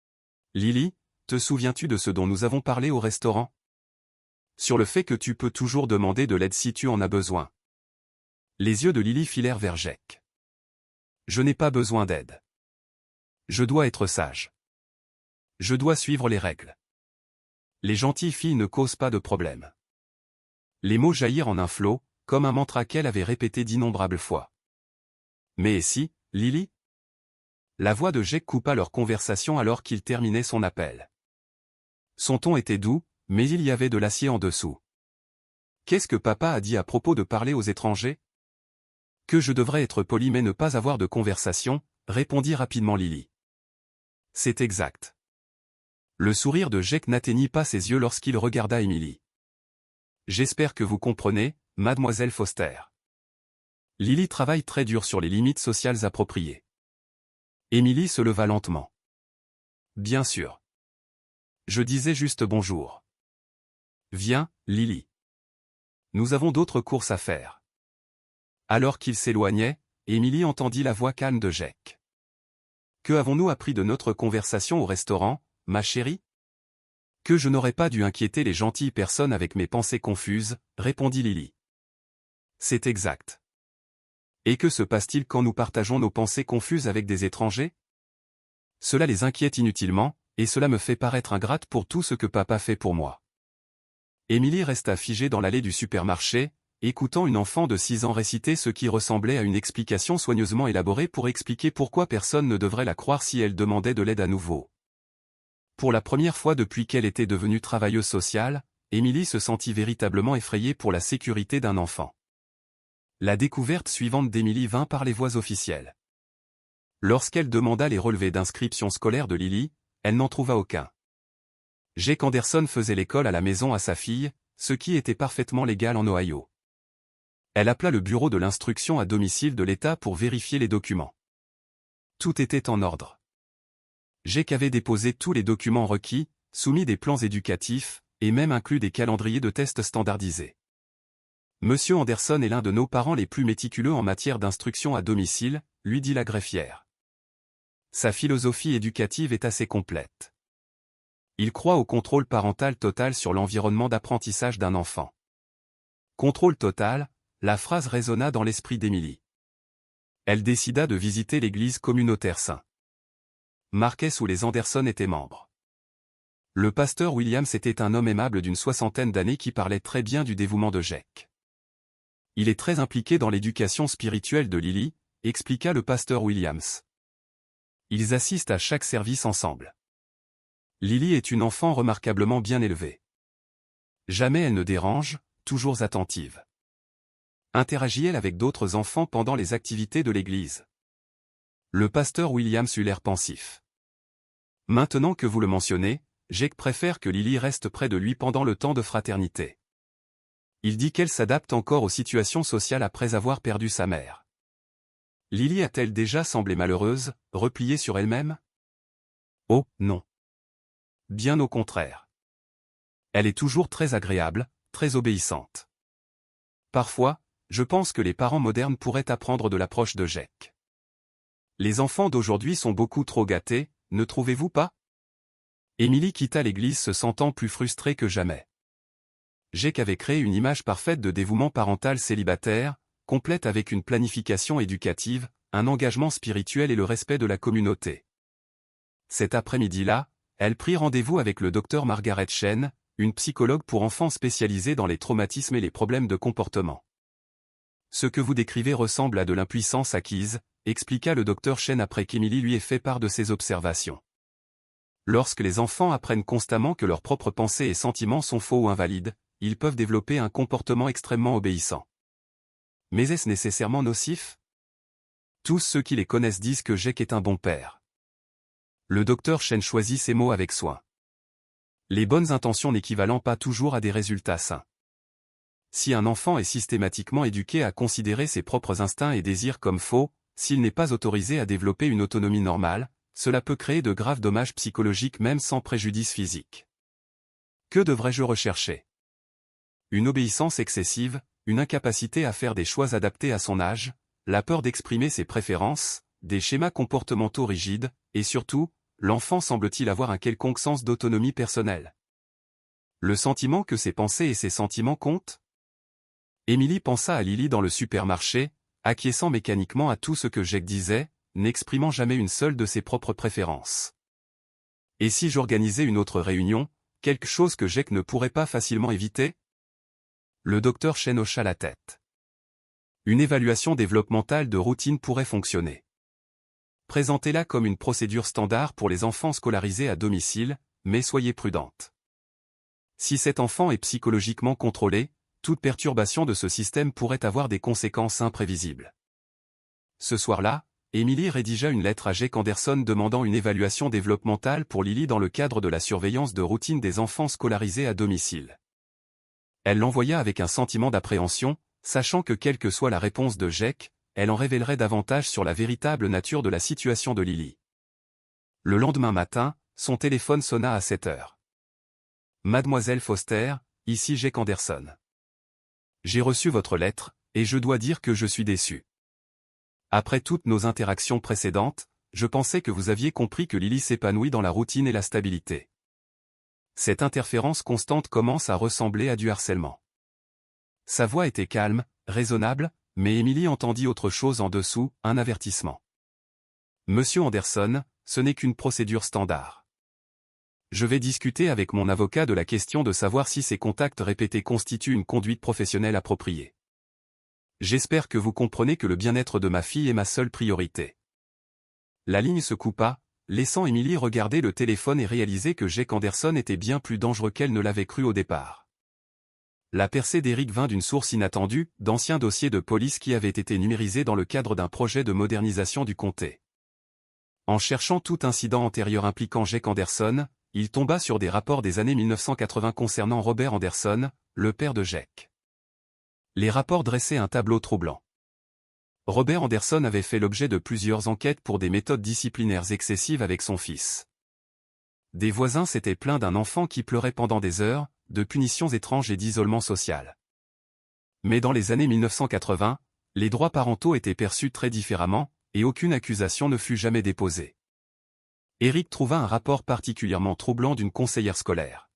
« Lily, te souviens-tu de ce dont nous avons parlé au restaurant? Sur le fait que tu peux toujours demander de l'aide si tu en as besoin. » Les yeux de Lily filèrent vers Jake. « Je n'ai pas besoin d'aide. Je dois être sage. Je dois suivre les règles. Les gentilles filles ne causent pas de problème. » Les mots jaillirent en un flot, comme un mantra qu'elle avait répété d'innombrables fois. « Mais si, Lily ?» La voix de Jake coupa leur conversation alors qu'il terminait son appel. Son ton était doux, mais il y avait de l'acier en dessous. « Qu'est-ce que papa a dit à propos de parler aux étrangers ? » « Que je devrais être poli mais ne pas avoir de conversation, » répondit rapidement Lily. « C'est exact. » Le sourire de Jake n'atteignit pas ses yeux lorsqu'il regarda Émilie. « J'espère que vous comprenez, mademoiselle Foster. Lily travaille très dur sur les limites sociales appropriées. » Émilie se leva lentement. « Bien sûr. Je disais juste bonjour. Viens, Lily. Nous avons d'autres courses à faire. » Alors qu'il s'éloignait, Émilie entendit la voix calme de Jake. « Que avons-nous appris de notre conversation au restaurant, ma chérie ? » « Que je n'aurais pas dû inquiéter les gentilles personnes avec mes pensées confuses, » répondit Lily. « C'est exact. Et que se passe-t-il quand nous partageons nos pensées confuses avec des étrangers ? Cela les inquiète inutilement, et cela me fait paraître ingrate pour tout ce que papa fait pour moi. » Émilie resta figée dans l'allée du supermarché, écoutant une enfant de 6 ans réciter ce qui ressemblait à une explication soigneusement élaborée pour expliquer pourquoi personne ne devrait la croire si elle demandait de l'aide à nouveau. Pour la première fois depuis qu'elle était devenue travailleuse sociale, Émilie se sentit véritablement effrayée pour la sécurité d'un enfant. La découverte suivante d'Émilie vint par les voies officielles. Lorsqu'elle demanda les relevés d'inscription scolaire de Lily, elle n'en trouva aucun. Jake Anderson faisait l'école à la maison à sa fille, ce qui était parfaitement légal en Ohio. Elle appela le bureau de l'instruction à domicile de l'État pour vérifier les documents. Tout était en ordre. Jake avait déposé tous les documents requis, soumis des plans éducatifs, et même inclus des calendriers de tests standardisés. Monsieur Anderson est l'un de nos parents les plus méticuleux en matière d'instruction à domicile, lui dit la greffière. Sa philosophie éducative est assez complète. Il croit au contrôle parental total sur l'environnement d'apprentissage d'un enfant. Contrôle total, la phrase résonna dans l'esprit d'Émilie. Elle décida de visiter l'église communautaire St. Marques où les Anderson étaient membres. Le pasteur Williams était un homme aimable d'une 60aine d'années qui parlait très bien du dévouement de Jake. Il est très impliqué dans l'éducation spirituelle de Lily, expliqua le pasteur Williams. Ils assistent à chaque service ensemble. Lily est une enfant remarquablement bien élevée. Jamais elle ne dérange, toujours attentive. Interagit-elle avec d'autres enfants pendant les activités de l'église? Le pasteur Williams eut l'air pensif. Maintenant que vous le mentionnez, Jake préfère que Lily reste près de lui pendant le temps de fraternité. Il dit qu'elle s'adapte encore aux situations sociales après avoir perdu sa mère. Lily a-t-elle déjà semblé malheureuse, repliée sur elle-même? Oh, non. Bien au contraire. Elle est toujours très agréable, très obéissante. Parfois, je pense que les parents modernes pourraient apprendre de l'approche de Jake. Les enfants d'aujourd'hui sont beaucoup trop gâtés, ne trouvez-vous pas? Emily quitta l'église se sentant plus frustrée que jamais. Jake avait créé une image parfaite de dévouement parental célibataire, complète avec une planification éducative, un engagement spirituel et le respect de la communauté. Cet après-midi-là, elle prit rendez-vous avec le docteur Margaret Chen, une psychologue pour enfants spécialisée dans les traumatismes et les problèmes de comportement. Ce que vous décrivez ressemble à de l'impuissance acquise, expliqua le docteur Chen après qu'Emily lui ait fait part de ses observations. Lorsque les enfants apprennent constamment que leurs propres pensées et sentiments sont faux ou invalides, ils peuvent développer un comportement extrêmement obéissant. Mais est-ce nécessairement nocif? Tous ceux qui les connaissent disent que Jake est un bon père. Le docteur Chen choisit ses mots avec soin. Les bonnes intentions n'équivalent pas toujours à des résultats sains. Si un enfant est systématiquement éduqué à considérer ses propres instincts et désirs comme faux, s'il n'est pas autorisé à développer une autonomie normale, cela peut créer de graves dommages psychologiques même sans préjudice physique. Que devrais-je rechercher? Une obéissance excessive, une incapacité à faire des choix adaptés à son âge, la peur d'exprimer ses préférences, des schémas comportementaux rigides, et surtout, l'enfant semble-t-il avoir un quelconque sens d'autonomie personnelle. Le sentiment que ses pensées et ses sentiments comptent? Emily pensa à Lily dans le supermarché, acquiesçant mécaniquement à tout ce que Jake disait, n'exprimant jamais une seule de ses propres préférences. Et si j'organisais une autre réunion, quelque chose que Jake ne pourrait pas facilement éviter? Le docteur Chen hocha la tête. Une évaluation développementale de routine pourrait fonctionner. Présentez-la comme une procédure standard pour les enfants scolarisés à domicile, mais soyez prudente. Si cet enfant est psychologiquement contrôlé, toute perturbation de ce système pourrait avoir des conséquences imprévisibles. Ce soir-là, Emily rédigea une lettre à Jake Anderson demandant une évaluation développementale pour Lily dans le cadre de la surveillance de routine des enfants scolarisés à domicile. Elle l'envoya avec un sentiment d'appréhension, sachant que quelle que soit la réponse de Jake, elle en révélerait davantage sur la véritable nature de la situation de Lily. Le lendemain matin, son téléphone sonna à 7 heures. Mademoiselle Foster, ici Jake Anderson. J'ai reçu votre lettre, et je dois dire que je suis déçu. Après toutes nos interactions précédentes, je pensais que vous aviez compris que Lily s'épanouit dans la routine et la stabilité. Cette interférence constante commence à ressembler à du harcèlement. Sa voix était calme, raisonnable, mais Emily entendit autre chose en dessous, un avertissement. Monsieur Anderson, ce n'est qu'une procédure standard. Je vais discuter avec mon avocat de la question de savoir si ces contacts répétés constituent une conduite professionnelle appropriée. J'espère que vous comprenez que le bien-être de ma fille est ma seule priorité. La ligne se coupa, laissant Emily regarder le téléphone et réaliser que Jake Anderson était bien plus dangereux qu'elle ne l'avait cru au départ. La percée d'Eric vint d'une source inattendue, d'anciens dossiers de police qui avaient été numérisés dans le cadre d'un projet de modernisation du comté. En cherchant tout incident antérieur impliquant Jake Anderson, il tomba sur des rapports des années 1980 concernant Robert Anderson, le père de Jake. Les rapports dressaient un tableau troublant. Robert Anderson avait fait l'objet de plusieurs enquêtes pour des méthodes disciplinaires excessives avec son fils. Des voisins s'étaient plaints d'un enfant qui pleurait pendant des heures, de punitions étranges et d'isolement social. Mais dans les années 1980, les droits parentaux étaient perçus très différemment, et aucune accusation ne fut jamais déposée. Eric trouva un rapport particulièrement troublant d'une conseillère scolaire.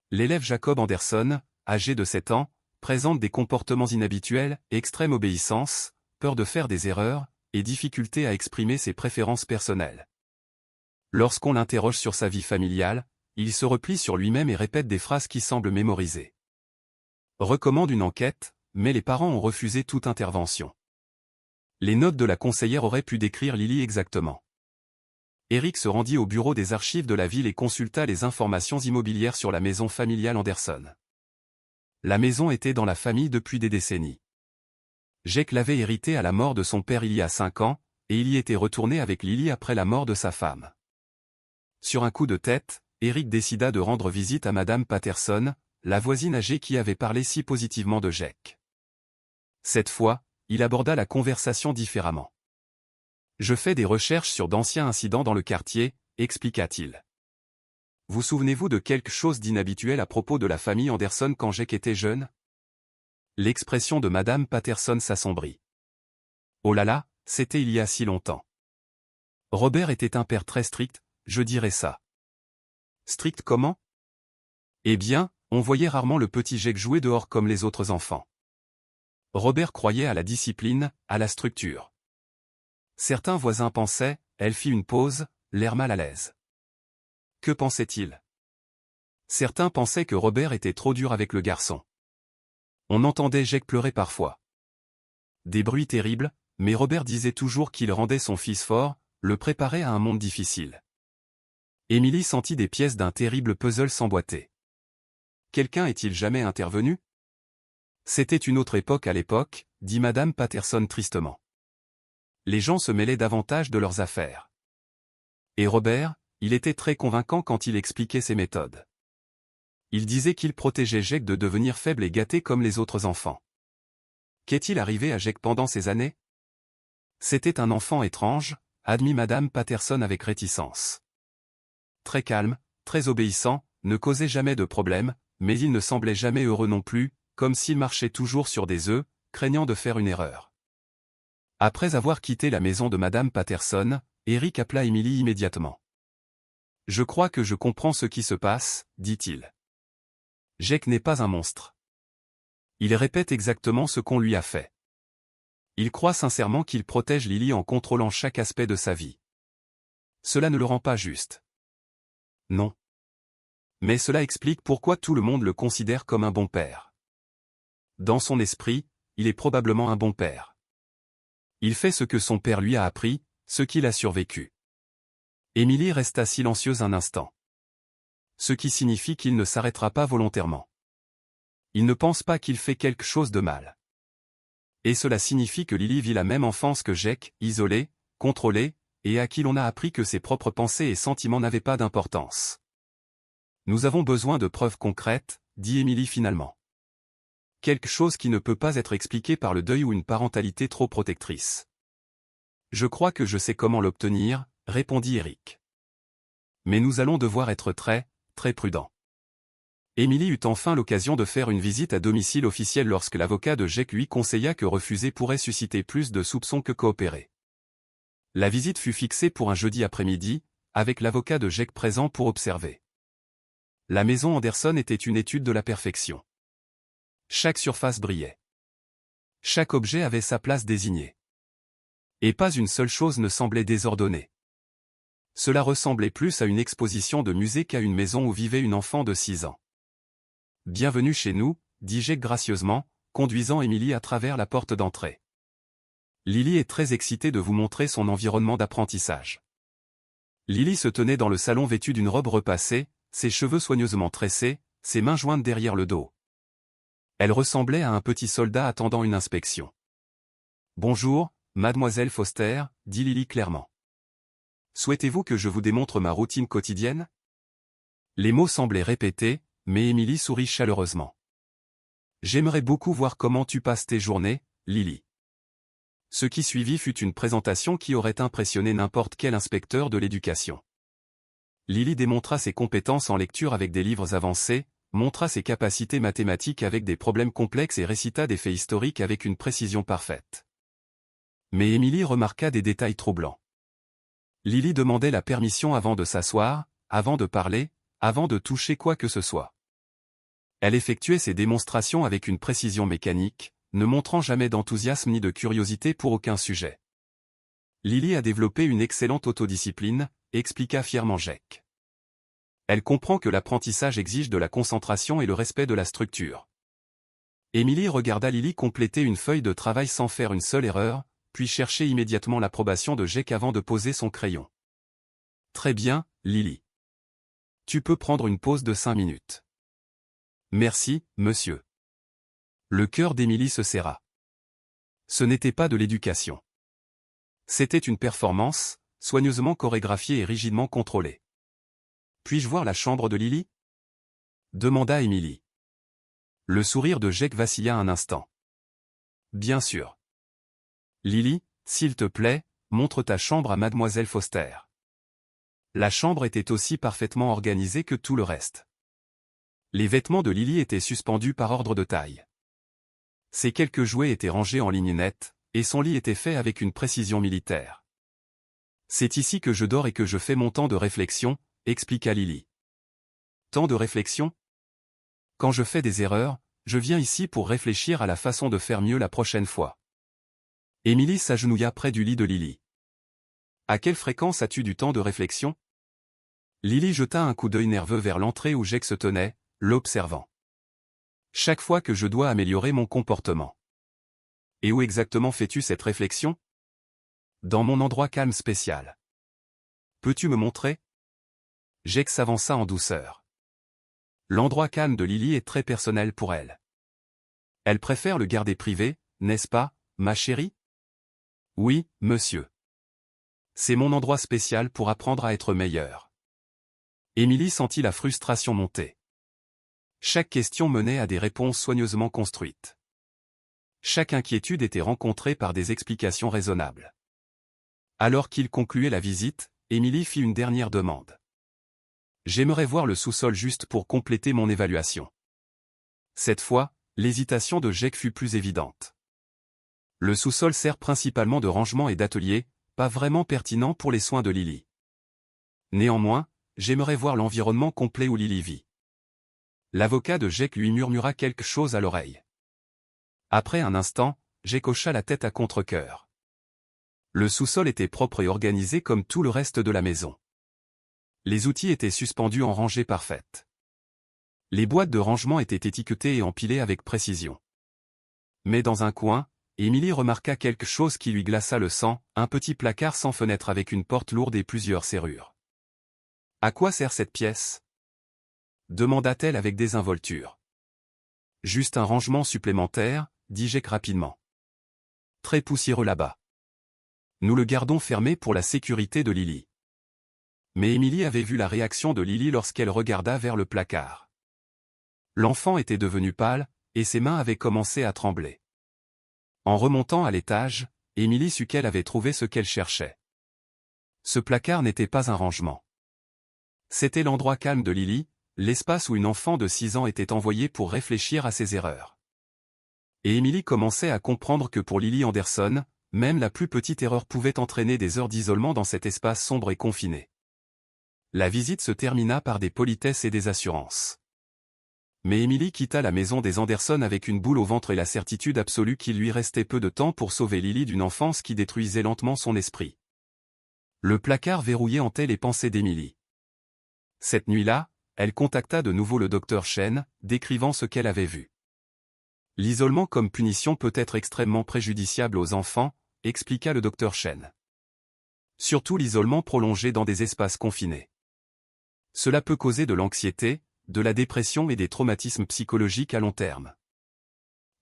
L'élève Jacob Anderson, âgé de 7 ans, présente des comportements inhabituels, extrême obéissance, peur de faire des erreurs, et difficulté à exprimer ses préférences personnelles. Lorsqu'on l'interroge sur sa vie familiale, il se replie sur lui-même et répète des phrases qui semblent mémorisées. Recommande une enquête, mais les parents ont refusé toute intervention. Les notes de la conseillère auraient pu décrire Lily exactement. Eric se rendit au bureau des archives de la ville et consulta les informations immobilières sur la maison familiale Anderson. La maison était dans la famille depuis des décennies. Jake l'avait héritée à la mort de son père il y a 5 ans, et il y était retourné avec Lily après la mort de sa femme. Sur un coup de tête, Eric décida de rendre visite à Madame Patterson, la voisine âgée qui avait parlé si positivement de Jake. Cette fois, il aborda la conversation différemment. « Je fais des recherches sur d'anciens incidents dans le quartier », expliqua-t-il. « Vous souvenez-vous de quelque chose d'inhabituel à propos de la famille Anderson quand Jake était jeune ?» L'expression de Madame Patterson s'assombrit. « Oh là là, c'était il y a si longtemps. Robert était un père très strict, je dirais ça. » « Strict comment ? » « Eh bien, on voyait rarement le petit Jake jouer dehors comme les autres enfants. Robert croyait à la discipline, à la structure. Certains voisins pensaient, elle fit une pause, l'air mal à l'aise. Que pensait-il ? Certains pensaient que Robert était trop dur avec le garçon. On entendait Jake pleurer parfois. Des bruits terribles, mais Robert disait toujours qu'il rendait son fils fort, le préparait à un monde difficile. Émilie sentit des pièces d'un terrible puzzle s'emboîter. Quelqu'un est-il jamais intervenu ? C'était une autre époque à l'époque, dit Madame Patterson tristement. Les gens se mêlaient davantage de leurs affaires. Et Robert, il était très convaincant quand il expliquait ses méthodes. Il disait qu'il protégeait Jake de devenir faible et gâté comme les autres enfants. Qu'est-il arrivé à Jake pendant ces années ? C'était un enfant étrange, admit Madame Patterson avec réticence. Très calme, très obéissant, ne causait jamais de problème, mais il ne semblait jamais heureux non plus, comme s'il marchait toujours sur des œufs, craignant de faire une erreur. Après avoir quitté la maison de Madame Patterson, Eric appela Émilie immédiatement. « Je crois que je comprends ce qui se passe, dit-il. Jake n'est pas un monstre. Il répète exactement ce qu'on lui a fait. Il croit sincèrement qu'il protège Lily en contrôlant chaque aspect de sa vie. Cela ne le rend pas juste. Non. Mais cela explique pourquoi tout le monde le considère comme un bon père. Dans son esprit, il est probablement un bon père. Il fait ce que son père lui a appris, ce qu'il a survécu. » Émilie resta silencieuse un instant. Ce qui signifie qu'il ne s'arrêtera pas volontairement. Il ne pense pas qu'il fait quelque chose de mal. Et cela signifie que Lily vit la même enfance que Jake, isolé, contrôlé, et à qui l'on a appris que ses propres pensées et sentiments n'avaient pas d'importance. « Nous avons besoin de preuves concrètes, dit Émilie finalement. Quelque chose qui ne peut pas être expliqué par le deuil ou une parentalité trop protectrice. Je crois que je sais comment l'obtenir, répondit Eric. Mais nous allons devoir être très, très prudents. Émilie eut enfin l'occasion de faire une visite à domicile officielle lorsque l'avocat de Jake lui conseilla que refuser pourrait susciter plus de soupçons que coopérer. La visite fut fixée pour un jeudi après-midi, avec l'avocat de Jake présent pour observer. La maison Anderson était une étude de la perfection. Chaque surface brillait. Chaque objet avait sa place désignée. Et pas une seule chose ne semblait désordonnée. Cela ressemblait plus à une exposition de musée qu'à une maison où vivait une enfant de 6 ans. « Bienvenue chez nous », dit Jake gracieusement, conduisant Émilie à travers la porte d'entrée. Lily est très excitée de vous montrer son environnement d'apprentissage. Lily se tenait dans le salon vêtue d'une robe repassée, ses cheveux soigneusement tressés, ses mains jointes derrière le dos. Elle ressemblait à un petit soldat attendant une inspection. « Bonjour, mademoiselle Foster, dit Lily clairement. Souhaitez-vous que je vous démontre ma routine quotidienne ?» Les mots semblaient répétés, mais Émilie sourit chaleureusement. « J'aimerais beaucoup voir comment tu passes tes journées, Lily. » Ce qui suivit fut une présentation qui aurait impressionné n'importe quel inspecteur de l'éducation. Lily démontra ses compétences en lecture avec des livres avancés, montra ses capacités mathématiques avec des problèmes complexes et récita des faits historiques avec une précision parfaite. Mais Émilie remarqua des détails troublants. Lily demandait la permission avant de s'asseoir, avant de parler, avant de toucher quoi que ce soit. Elle effectuait ses démonstrations avec une précision mécanique, ne montrant jamais d'enthousiasme ni de curiosité pour aucun sujet. Lily a développé une excellente autodiscipline, expliqua fièrement Jake. Elle comprend que l'apprentissage exige de la concentration et le respect de la structure. Émilie regarda Lily compléter une feuille de travail sans faire une seule erreur, puis chercher immédiatement l'approbation de Jake avant de poser son crayon. Très bien, Lily. Tu peux prendre une pause de 5 minutes. Merci, monsieur. Le cœur d'Émilie se serra. Ce n'était pas de l'éducation. C'était une performance, soigneusement chorégraphiée et rigidement contrôlée. Puis-je voir la chambre de Lily? Demanda Émilie. Le sourire de Jake vacilla un instant. Bien sûr. Lily, s'il te plaît, montre ta chambre à mademoiselle Foster. La chambre était aussi parfaitement organisée que tout le reste. Les vêtements de Lily étaient suspendus par ordre de taille. Ses quelques jouets étaient rangés en ligne nette, et son lit était fait avec une précision militaire. C'est ici que je dors et que je fais mon temps de réflexion, expliqua Lily. Temps de réflexion? Quand je fais des erreurs, je viens ici pour réfléchir à la façon de faire mieux la prochaine fois. Émilie s'agenouilla près du lit de Lily. À quelle fréquence as-tu du temps de réflexion? Lily jeta un coup d'œil nerveux vers l'entrée où Jake se tenait, l'observant. Chaque fois que je dois améliorer mon comportement. Et où exactement fais-tu cette réflexion? Dans mon endroit calme spécial. Peux-tu me montrer? Jake s'avança en douceur. L'endroit calme de Lily est très personnel pour elle. Elle préfère le garder privé, n'est-ce pas, ma chérie? Oui, monsieur. C'est mon endroit spécial pour apprendre à être meilleure. Émilie sentit la frustration monter. Chaque question menait à des réponses soigneusement construites. Chaque inquiétude était rencontrée par des explications raisonnables. Alors qu'il concluait la visite, Émilie fit une dernière demande. J'aimerais voir le sous-sol juste pour compléter mon évaluation. Cette fois, l'hésitation de Jake fut plus évidente. Le sous-sol sert principalement de rangement et d'atelier, pas vraiment pertinent pour les soins de Lily. Néanmoins, j'aimerais voir l'environnement complet où Lily vit. L'avocat de Jake lui murmura quelque chose à l'oreille. Après un instant, Jake hocha la tête à contre-cœur. Le sous-sol était propre et organisé comme tout le reste de la maison. Les outils étaient suspendus en rangée parfaite. Les boîtes de rangement étaient étiquetées et empilées avec précision. Mais dans un coin, Émilie remarqua quelque chose qui lui glaça le sang, un petit placard sans fenêtre avec une porte lourde et plusieurs serrures. « À quoi sert cette pièce ?» demanda-t-elle avec désinvolture. « Juste un rangement supplémentaire, » dit Jake rapidement. « Très poussiéreux là-bas. Nous le gardons fermé pour la sécurité de Lily. » Mais Émilie avait vu la réaction de Lily lorsqu'elle regarda vers le placard. L'enfant était devenu pâle, et ses mains avaient commencé à trembler. En remontant à l'étage, Émilie sut qu'elle avait trouvé ce qu'elle cherchait. Ce placard n'était pas un rangement. C'était l'endroit calme de Lily, l'espace où une enfant de 6 ans était envoyée pour réfléchir à ses erreurs. Et Émilie commençait à comprendre que pour Lily Anderson, même la plus petite erreur pouvait entraîner des heures d'isolement dans cet espace sombre et confiné. La visite se termina par des politesses et des assurances. Mais Émilie quitta la maison des Anderson avec une boule au ventre et la certitude absolue qu'il lui restait peu de temps pour sauver Lily d'une enfance qui détruisait lentement son esprit. Le placard verrouillé hantait les pensées d'Émilie. Cette nuit-là, elle contacta de nouveau le docteur Chen, décrivant ce qu'elle avait vu. L'isolement comme punition peut être extrêmement préjudiciable aux enfants, expliqua le docteur Chen. Surtout l'isolement prolongé dans des espaces confinés. Cela peut causer de l'anxiété, de la dépression et des traumatismes psychologiques à long terme.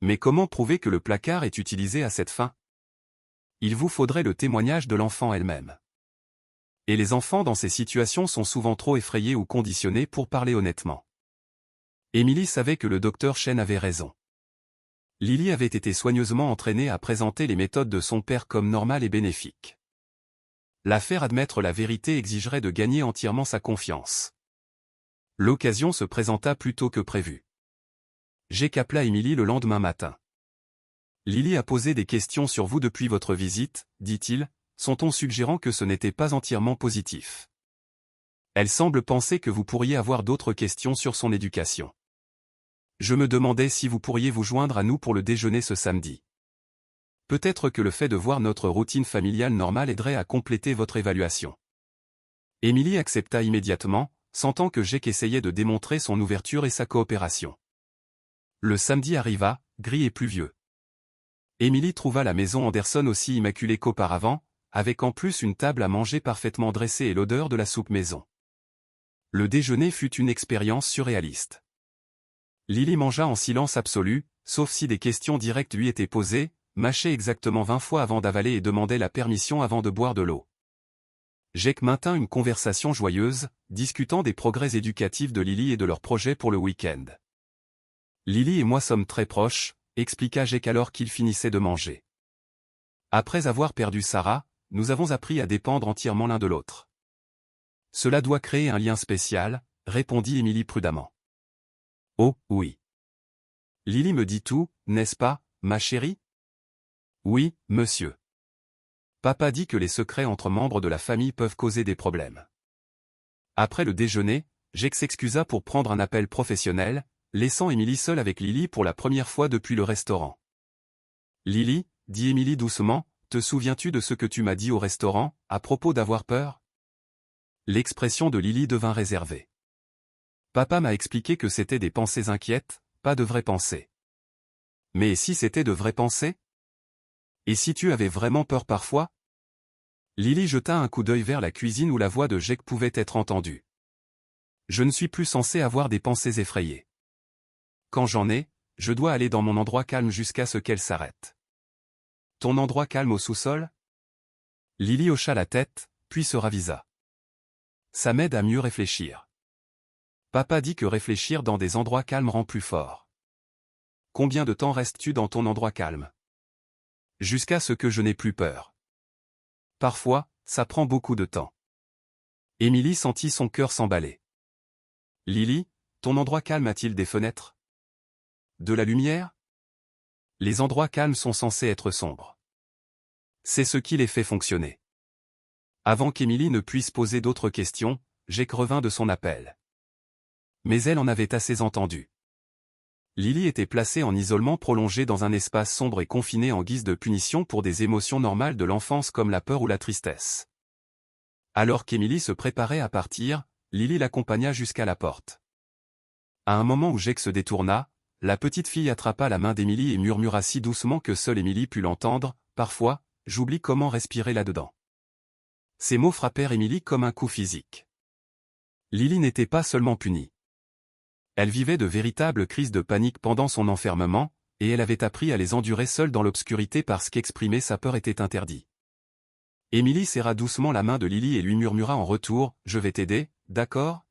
Mais comment prouver que le placard est utilisé à cette fin? Il vous faudrait le témoignage de l'enfant elle-même. Et les enfants dans ces situations sont souvent trop effrayés ou conditionnés pour parler honnêtement. Émilie savait que le docteur Chen avait raison. Lily avait été soigneusement entraînée à présenter les méthodes de son père comme normales et bénéfiques. La faire admettre la vérité exigerait de gagner entièrement sa confiance. L'occasion se présenta plus tôt que prévu. Jake appela Émilie le lendemain matin. « Lily a posé des questions sur vous depuis votre visite, dit-il, son ton suggérant que ce n'était pas entièrement positif. Elle semble penser que vous pourriez avoir d'autres questions sur son éducation. Je me demandais si vous pourriez vous joindre à nous pour le déjeuner ce samedi. Peut-être que le fait de voir notre routine familiale normale aiderait à compléter votre évaluation. » Émilie accepta immédiatement, sentant que Jake essayait de démontrer son ouverture et sa coopération. Le samedi arriva, gris et pluvieux. Émilie trouva la maison Anderson aussi immaculée qu'auparavant, avec en plus une table à manger parfaitement dressée et l'odeur de la soupe maison. Le déjeuner fut une expérience surréaliste. Lily mangea en silence absolu, sauf si des questions directes lui étaient posées, mâchait exactement 20 fois avant d'avaler et demandait la permission avant de boire de l'eau. Jake maintint une conversation joyeuse, discutant des progrès éducatifs de Lily et de leurs projets pour le week-end. Lily et moi sommes très proches, expliqua Jake alors qu'il finissait de manger. Après avoir perdu Sarah, nous avons appris à dépendre entièrement l'un de l'autre. Cela doit créer un lien spécial, répondit Emily prudemment. Oh, oui. Lily me dit tout, n'est-ce pas, ma chérie? Oui, monsieur. Papa dit que les secrets entre membres de la famille peuvent causer des problèmes. Après le déjeuner, Jake s'excusa pour prendre un appel professionnel, laissant Emily seule avec Lily pour la première fois depuis le restaurant. Lily, dit Emily doucement, te souviens-tu de ce que tu m'as dit au restaurant, à propos d'avoir peur? L'expression de Lily devint réservée. Papa m'a expliqué que c'était des pensées inquiètes, pas de vraies pensées. Mais si c'était de vraies pensées? Et si tu avais vraiment peur parfois? Lily jeta un coup d'œil vers la cuisine où la voix de Jake pouvait être entendue. Je ne suis plus censé avoir des pensées effrayées. Quand j'en ai, je dois aller dans mon endroit calme jusqu'à ce qu'elles s'arrêtent. Ton endroit calme au sous-sol? Lily hocha la tête, puis se ravisa. Ça m'aide à mieux réfléchir. Papa dit que réfléchir dans des endroits calmes rend plus fort. Combien de temps restes-tu dans ton endroit calme? Jusqu'à ce que je n'ai plus peur. Parfois, ça prend beaucoup de temps. Emily sentit son cœur s'emballer. Lily, ton endroit calme a-t-il des fenêtres? De la lumière? Les endroits calmes sont censés être sombres. C'est ce qui les fait fonctionner. Avant qu'Emily ne puisse poser d'autres questions, Jake revint de son appel. Mais elle en avait assez entendu. Lily était placée en isolement prolongé dans un espace sombre et confiné en guise de punition pour des émotions normales de l'enfance comme la peur ou la tristesse. Alors qu'Emily se préparait à partir, Lily l'accompagna jusqu'à la porte. À un moment où Jake se détourna, la petite fille attrapa la main d'Emily et murmura si doucement que seule Emily put l'entendre, « Parfois, j'oublie comment respirer là-dedans. » Ces mots frappèrent Emily comme un coup physique. Lily n'était pas seulement punie. Elle vivait de véritables crises de panique pendant son enfermement, et elle avait appris à les endurer seule dans l'obscurité parce qu'exprimer sa peur était interdit. Emily serra doucement la main de Lily et lui murmura en retour, « Je vais t'aider, d'accord ?»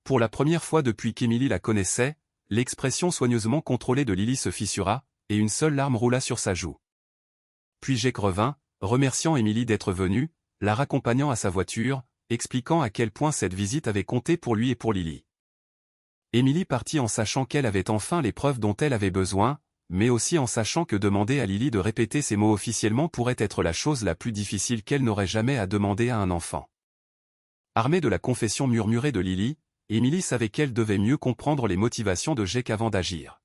Pour la première fois depuis qu'Emily la connaissait, l'expression soigneusement contrôlée de Lily se fissura, et une seule larme roula sur sa joue. Puis Jake revint, remerciant Emily d'être venue, la raccompagnant à sa voiture, expliquant à quel point cette visite avait compté pour lui et pour Lily. Emily partit en sachant qu'elle avait enfin les preuves dont elle avait besoin, mais aussi en sachant que demander à Lily de répéter ces mots officiellement pourrait être la chose la plus difficile qu'elle n'aurait jamais à demander à un enfant. Armée de la confession murmurée de Lily, Emily savait qu'elle devait mieux comprendre les motivations de Jake avant d'agir.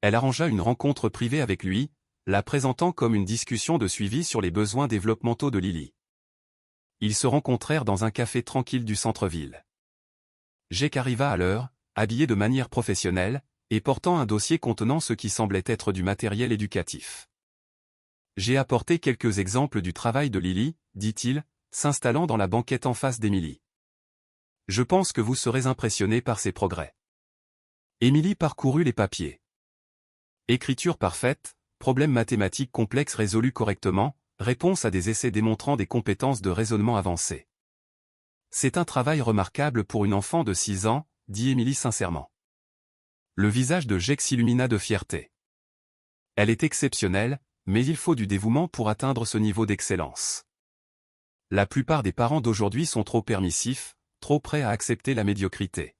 Elle arrangea une rencontre privée avec lui, la présentant comme une discussion de suivi sur les besoins développementaux de Lily. Ils se rencontrèrent dans un café tranquille du centre-ville. Jake arriva à l'heure, habillé de manière professionnelle, et portant un dossier contenant ce qui semblait être du matériel éducatif. J'ai apporté quelques exemples du travail de Lily, dit-il, s'installant dans la banquette en face d'Emily. Je pense que vous serez impressionné par ses progrès. Emily parcourut les papiers. Écriture parfaite, problèmes mathématiques complexes résolus correctement, réponse à des essais démontrant des compétences de raisonnement avancées. C'est un travail remarquable pour une enfant de 6 ans, dit Emily sincèrement. Le visage de Jake s'illumina de fierté. Elle est exceptionnelle, mais il faut du dévouement pour atteindre ce niveau d'excellence. La plupart des parents d'aujourd'hui sont trop permissifs, trop prêts à accepter la médiocrité.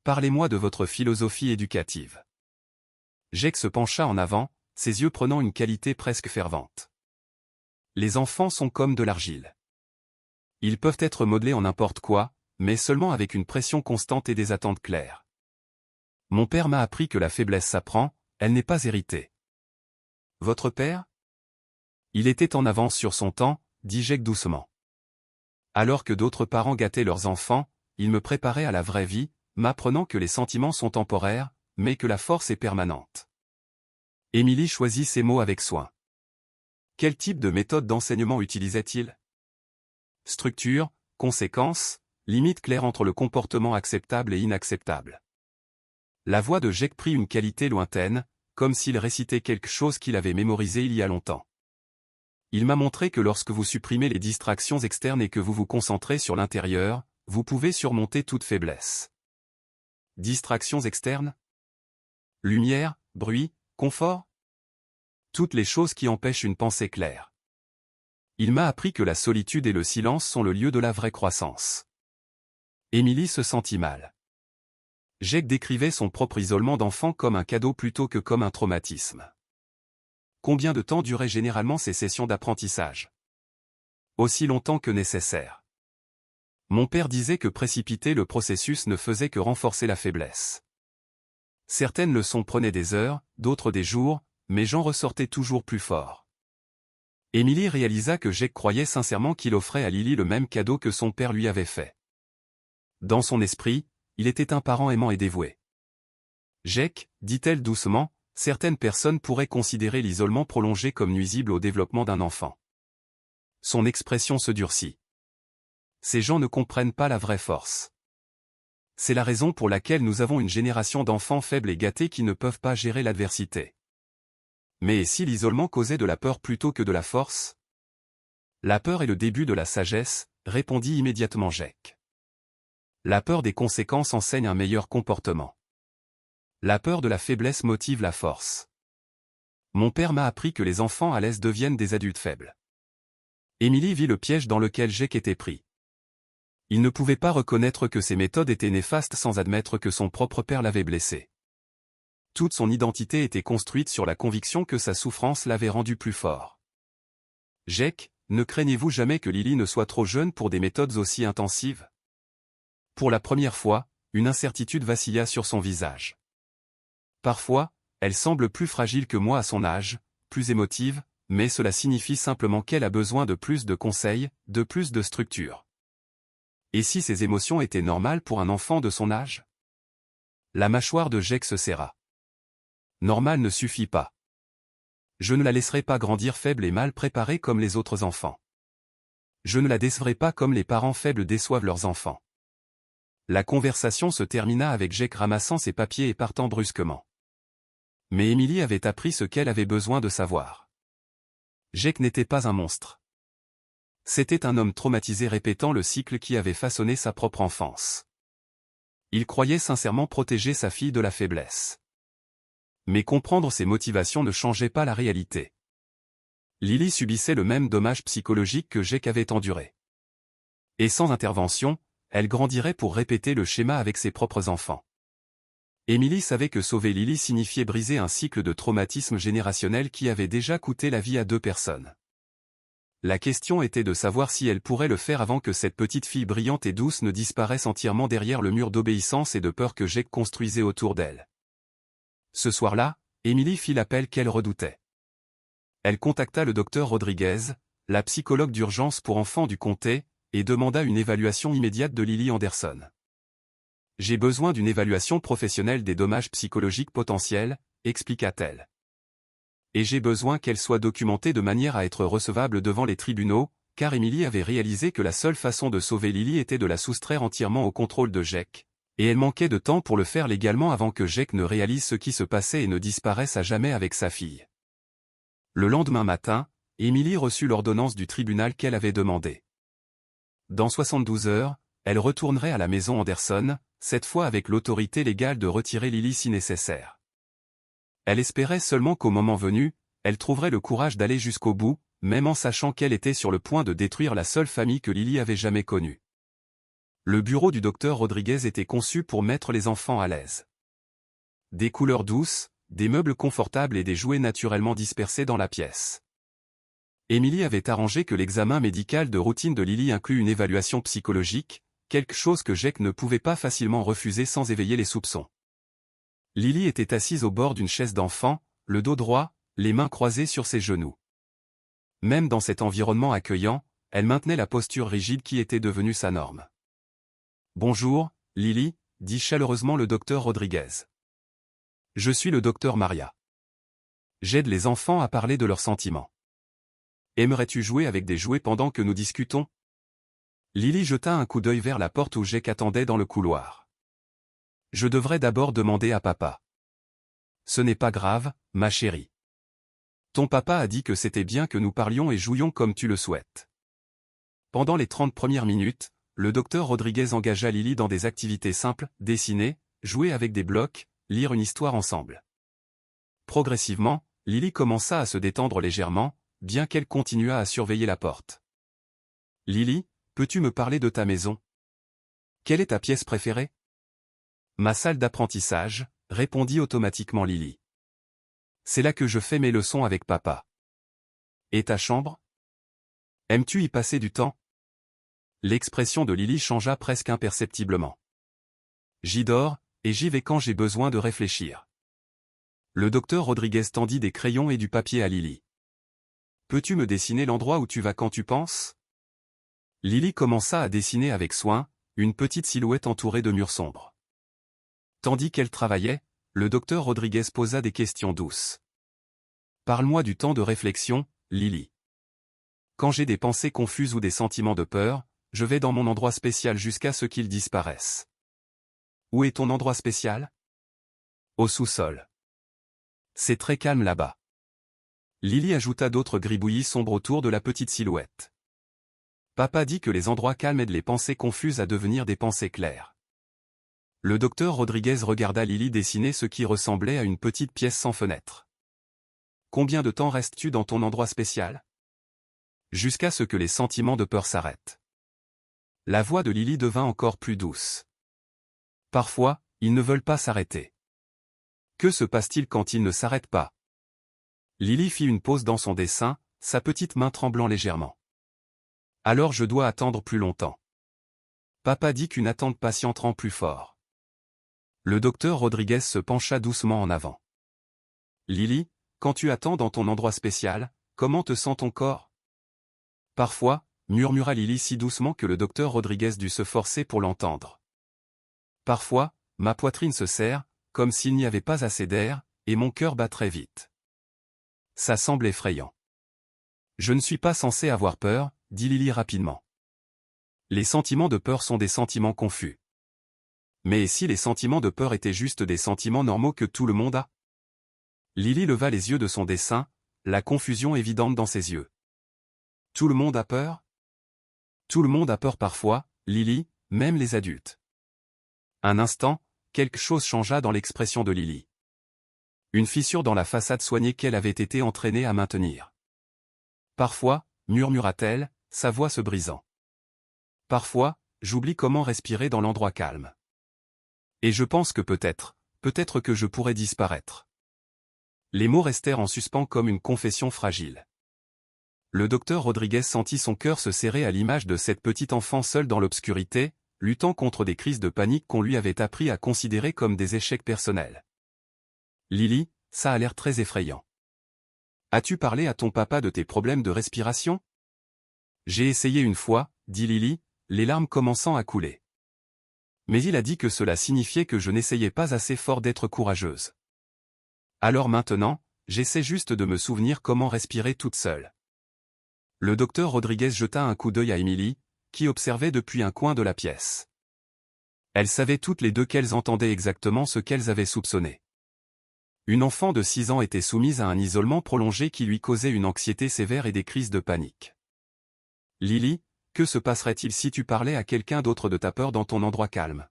Parlez-moi de votre philosophie éducative. Jake se pencha en avant, ses yeux prenant une qualité presque fervente. Les enfants sont comme de l'argile. Ils peuvent être modelés en n'importe quoi, mais seulement avec une pression constante et des attentes claires. Mon père m'a appris que la faiblesse s'apprend, elle n'est pas héritée. Votre père? Il était en avance sur son temps, dit Jake doucement. Alors que d'autres parents gâtaient leurs enfants, il me préparait à la vraie vie, m'apprenant que les sentiments sont temporaires, mais que la force est permanente. Emily choisit ses mots avec soin. Quel type de méthode d'enseignement utilisait-il? Structure, conséquences, limite claire entre le comportement acceptable et inacceptable. La voix de Jake prit une qualité lointaine, comme s'il récitait quelque chose qu'il avait mémorisé il y a longtemps. Il m'a montré que lorsque vous supprimez les distractions externes et que vous vous concentrez sur l'intérieur, vous pouvez surmonter toute faiblesse. Distractions externes? Lumière, bruit, confort? Toutes les choses qui empêchent une pensée claire. Il m'a appris que la solitude et le silence sont le lieu de la vraie croissance. Émilie se sentit mal. Jake décrivait son propre isolement d'enfant comme un cadeau plutôt que comme un traumatisme. Combien de temps duraient généralement ces sessions d'apprentissage? Aussi longtemps que nécessaire. Mon père disait que précipiter le processus ne faisait que renforcer la faiblesse. Certaines leçons prenaient des heures, d'autres des jours, mais j'en ressortais toujours plus fort. Émilie réalisa que Jake croyait sincèrement qu'il offrait à Lily le même cadeau que son père lui avait fait. Dans son esprit, il était un parent aimant et dévoué. Jake, dit-elle doucement, certaines personnes pourraient considérer l'isolement prolongé comme nuisible au développement d'un enfant. Son expression se durcit. Ces gens ne comprennent pas la vraie force. C'est la raison pour laquelle nous avons une génération d'enfants faibles et gâtés qui ne peuvent pas gérer l'adversité. Mais si l'isolement causait de la peur plutôt que de la force? La peur est le début de la sagesse, répondit immédiatement Jake. La peur des conséquences enseigne un meilleur comportement. La peur de la faiblesse motive la force. Mon père m'a appris que les enfants à l'aise deviennent des adultes faibles. Émilie vit le piège dans lequel Jake était pris. Il ne pouvait pas reconnaître que ses méthodes étaient néfastes sans admettre que son propre père l'avait blessé. Toute son identité était construite sur la conviction que sa souffrance l'avait rendu plus fort. Jake, ne craignez-vous jamais que Lily ne soit trop jeune pour des méthodes aussi intensives? Pour la première fois, une incertitude vacilla sur son visage. Parfois, elle semble plus fragile que moi à son âge, plus émotive, mais cela signifie simplement qu'elle a besoin de plus de conseils, de plus de structure. Et si ces émotions étaient normales pour un enfant de son âge? La mâchoire de Jake se serra. Normal ne suffit pas. Je ne la laisserai pas grandir faible et mal préparée comme les autres enfants. Je ne la décevrai pas comme les parents faibles déçoivent leurs enfants. La conversation se termina avec Jake ramassant ses papiers et partant brusquement. Mais Émilie avait appris ce qu'elle avait besoin de savoir. Jake n'était pas un monstre. C'était un homme traumatisé répétant le cycle qui avait façonné sa propre enfance. Il croyait sincèrement protéger sa fille de la faiblesse. Mais comprendre ses motivations ne changeait pas la réalité. Lily subissait le même dommage psychologique que Jake avait enduré. Et sans intervention, elle grandirait pour répéter le schéma avec ses propres enfants. Émilie savait que sauver Lily signifiait briser un cycle de traumatisme générationnel qui avait déjà coûté la vie à 2 personnes. La question était de savoir si elle pourrait le faire avant que cette petite fille brillante et douce ne disparaisse entièrement derrière le mur d'obéissance et de peur que Jake construisait autour d'elle. Ce soir-là, Émilie fit l'appel qu'elle redoutait. Elle contacta le docteur Rodriguez, la psychologue d'urgence pour enfants du comté, et demanda une évaluation immédiate de Lily Anderson. « J'ai besoin d'une évaluation professionnelle des dommages psychologiques potentiels », expliqua-t-elle. « Et j'ai besoin qu'elle soit documentée de manière à être recevable devant les tribunaux, car Émilie avait réalisé que la seule façon de sauver Lily était de la soustraire entièrement au contrôle de Jake, et elle manquait de temps pour le faire légalement avant que Jake ne réalise ce qui se passait et ne disparaisse à jamais avec sa fille. » Le lendemain matin, Émilie reçut l'ordonnance du tribunal qu'elle avait demandée. Dans 72 heures, elle retournerait à la maison Anderson, cette fois avec l'autorité légale de retirer Lily si nécessaire. Elle espérait seulement qu'au moment venu, elle trouverait le courage d'aller jusqu'au bout, même en sachant qu'elle était sur le point de détruire la seule famille que Lily avait jamais connue. Le bureau du docteur Rodriguez était conçu pour mettre les enfants à l'aise. Des couleurs douces, des meubles confortables et des jouets naturellement dispersés dans la pièce. Émilie avait arrangé que l'examen médical de routine de Lily inclut une évaluation psychologique, quelque chose que Jake ne pouvait pas facilement refuser sans éveiller les soupçons. Lily était assise au bord d'une chaise d'enfant, le dos droit, les mains croisées sur ses genoux. Même dans cet environnement accueillant, elle maintenait la posture rigide qui était devenue sa norme. « Bonjour, Lily », dit chaleureusement le docteur Rodriguez. « Je suis le docteur Maria. J'aide les enfants à parler de leurs sentiments. Aimerais-tu jouer avec des jouets pendant que nous discutons? Lily jeta un coup d'œil vers la porte où Jake attendait dans le couloir. Je devrais d'abord demander à papa. Ce n'est pas grave, ma chérie. Ton papa a dit que c'était bien que nous parlions et jouions comme tu le souhaites. Pendant les 30 premières minutes, le docteur Rodriguez engagea Lily dans des activités simples, dessiner, jouer avec des blocs, lire une histoire ensemble. Progressivement, Lily commença à se détendre légèrement, bien qu'elle continuât à surveiller la porte. Lily, peux-tu me parler de ta maison? Quelle est ta pièce préférée? Ma salle d'apprentissage, répondit automatiquement Lily. C'est là que je fais mes leçons avec papa. Et ta chambre? Aimes-tu y passer du temps? L'expression de Lily changea presque imperceptiblement. J'y dors, et j'y vais quand j'ai besoin de réfléchir. Le docteur Rodriguez tendit des crayons et du papier à Lily. Peux-tu me dessiner l'endroit où tu vas quand tu penses? Lily commença à dessiner avec soin, une petite silhouette entourée de murs sombres. Tandis qu'elle travaillait, le docteur Rodriguez posa des questions douces. Parle-moi du temps de réflexion, Lily. Quand j'ai des pensées confuses ou des sentiments de peur, je vais dans mon endroit spécial jusqu'à ce qu'ils disparaissent. Où est ton endroit spécial? Au sous-sol. C'est très calme là-bas. Lily ajouta d'autres gribouillis sombres autour de la petite silhouette. Papa dit que les endroits calmes aident les pensées confuses à devenir des pensées claires. Le docteur Rodriguez regarda Lily dessiner ce qui ressemblait à une petite pièce sans fenêtre. Combien de temps restes-tu dans ton endroit spécial? Jusqu'à ce que les sentiments de peur s'arrêtent. La voix de Lily devint encore plus douce. Parfois, ils ne veulent pas s'arrêter. Que se passe-t-il quand ils ne s'arrêtent pas? Lily fit une pause dans son dessin, sa petite main tremblant légèrement. Alors je dois attendre plus longtemps. Papa dit qu'une attente patiente rend plus fort. Le docteur Rodriguez se pencha doucement en avant. Lily, quand tu attends dans ton endroit spécial, comment te sent ton corps? Parfois, murmura Lily si doucement que le docteur Rodriguez dut se forcer pour l'entendre. Parfois, ma poitrine se serre, comme s'il n'y avait pas assez d'air, et mon cœur bat très vite. Ça semble effrayant. Je ne suis pas censé avoir peur, dit Lily rapidement. Les sentiments de peur sont des sentiments confus. Mais si les sentiments de peur étaient juste des sentiments normaux que tout le monde a? Lily leva les yeux de son dessin, la confusion évidente dans ses yeux. Tout le monde a peur? Tout le monde a peur parfois, Lily, même les adultes. Un instant, quelque chose changea dans l'expression de Lily. Une fissure dans la façade soignée qu'elle avait été entraînée à maintenir. Parfois, murmura-t-elle, sa voix se brisant. Parfois, j'oublie comment respirer dans l'endroit calme. Et je pense que peut-être que je pourrais disparaître. Les mots restèrent en suspens comme une confession fragile. Le docteur Rodriguez sentit son cœur se serrer à l'image de cette petite enfant seule dans l'obscurité, luttant contre des crises de panique qu'on lui avait appris à considérer comme des échecs personnels. Lily, ça a l'air très effrayant. As-tu parlé à ton papa de tes problèmes de respiration? J'ai essayé une fois, dit Lily, les larmes commençant à couler. Mais il a dit que cela signifiait que je n'essayais pas assez fort d'être courageuse. Alors maintenant, j'essaie juste de me souvenir comment respirer toute seule. Le docteur Rodriguez jeta un coup d'œil à Emily, qui observait depuis un coin de la pièce. Elles savaient toutes les deux qu'elles entendaient exactement ce qu'elles avaient soupçonné. Une enfant de 6 ans était soumise à un isolement prolongé qui lui causait une anxiété sévère et des crises de panique. Lily, que se passerait-il si tu parlais à quelqu'un d'autre de ta peur dans ton endroit calme?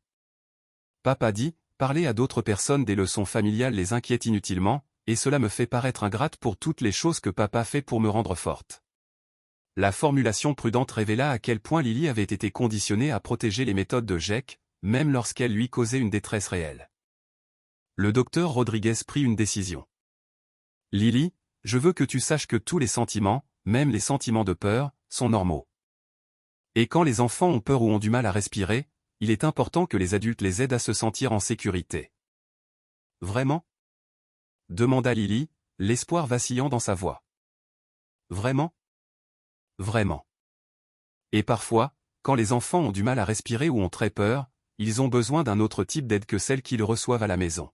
Papa dit, parler à d'autres personnes des leçons familiales les inquiète inutilement, et cela me fait paraître ingrate pour toutes les choses que papa fait pour me rendre forte. La formulation prudente révéla à quel point Lily avait été conditionnée à protéger les méthodes de Jake, même lorsqu'elles lui causaient une détresse réelle. Le docteur Rodriguez prit une décision. Lily, je veux que tu saches que tous les sentiments, même les sentiments de peur, sont normaux. Et quand les enfants ont peur ou ont du mal à respirer, il est important que les adultes les aident à se sentir en sécurité. Vraiment? Demanda Lily, l'espoir vacillant dans sa voix. Vraiment? Vraiment. Et parfois, quand les enfants ont du mal à respirer ou ont très peur, ils ont besoin d'un autre type d'aide que celle qu'ils reçoivent à la maison.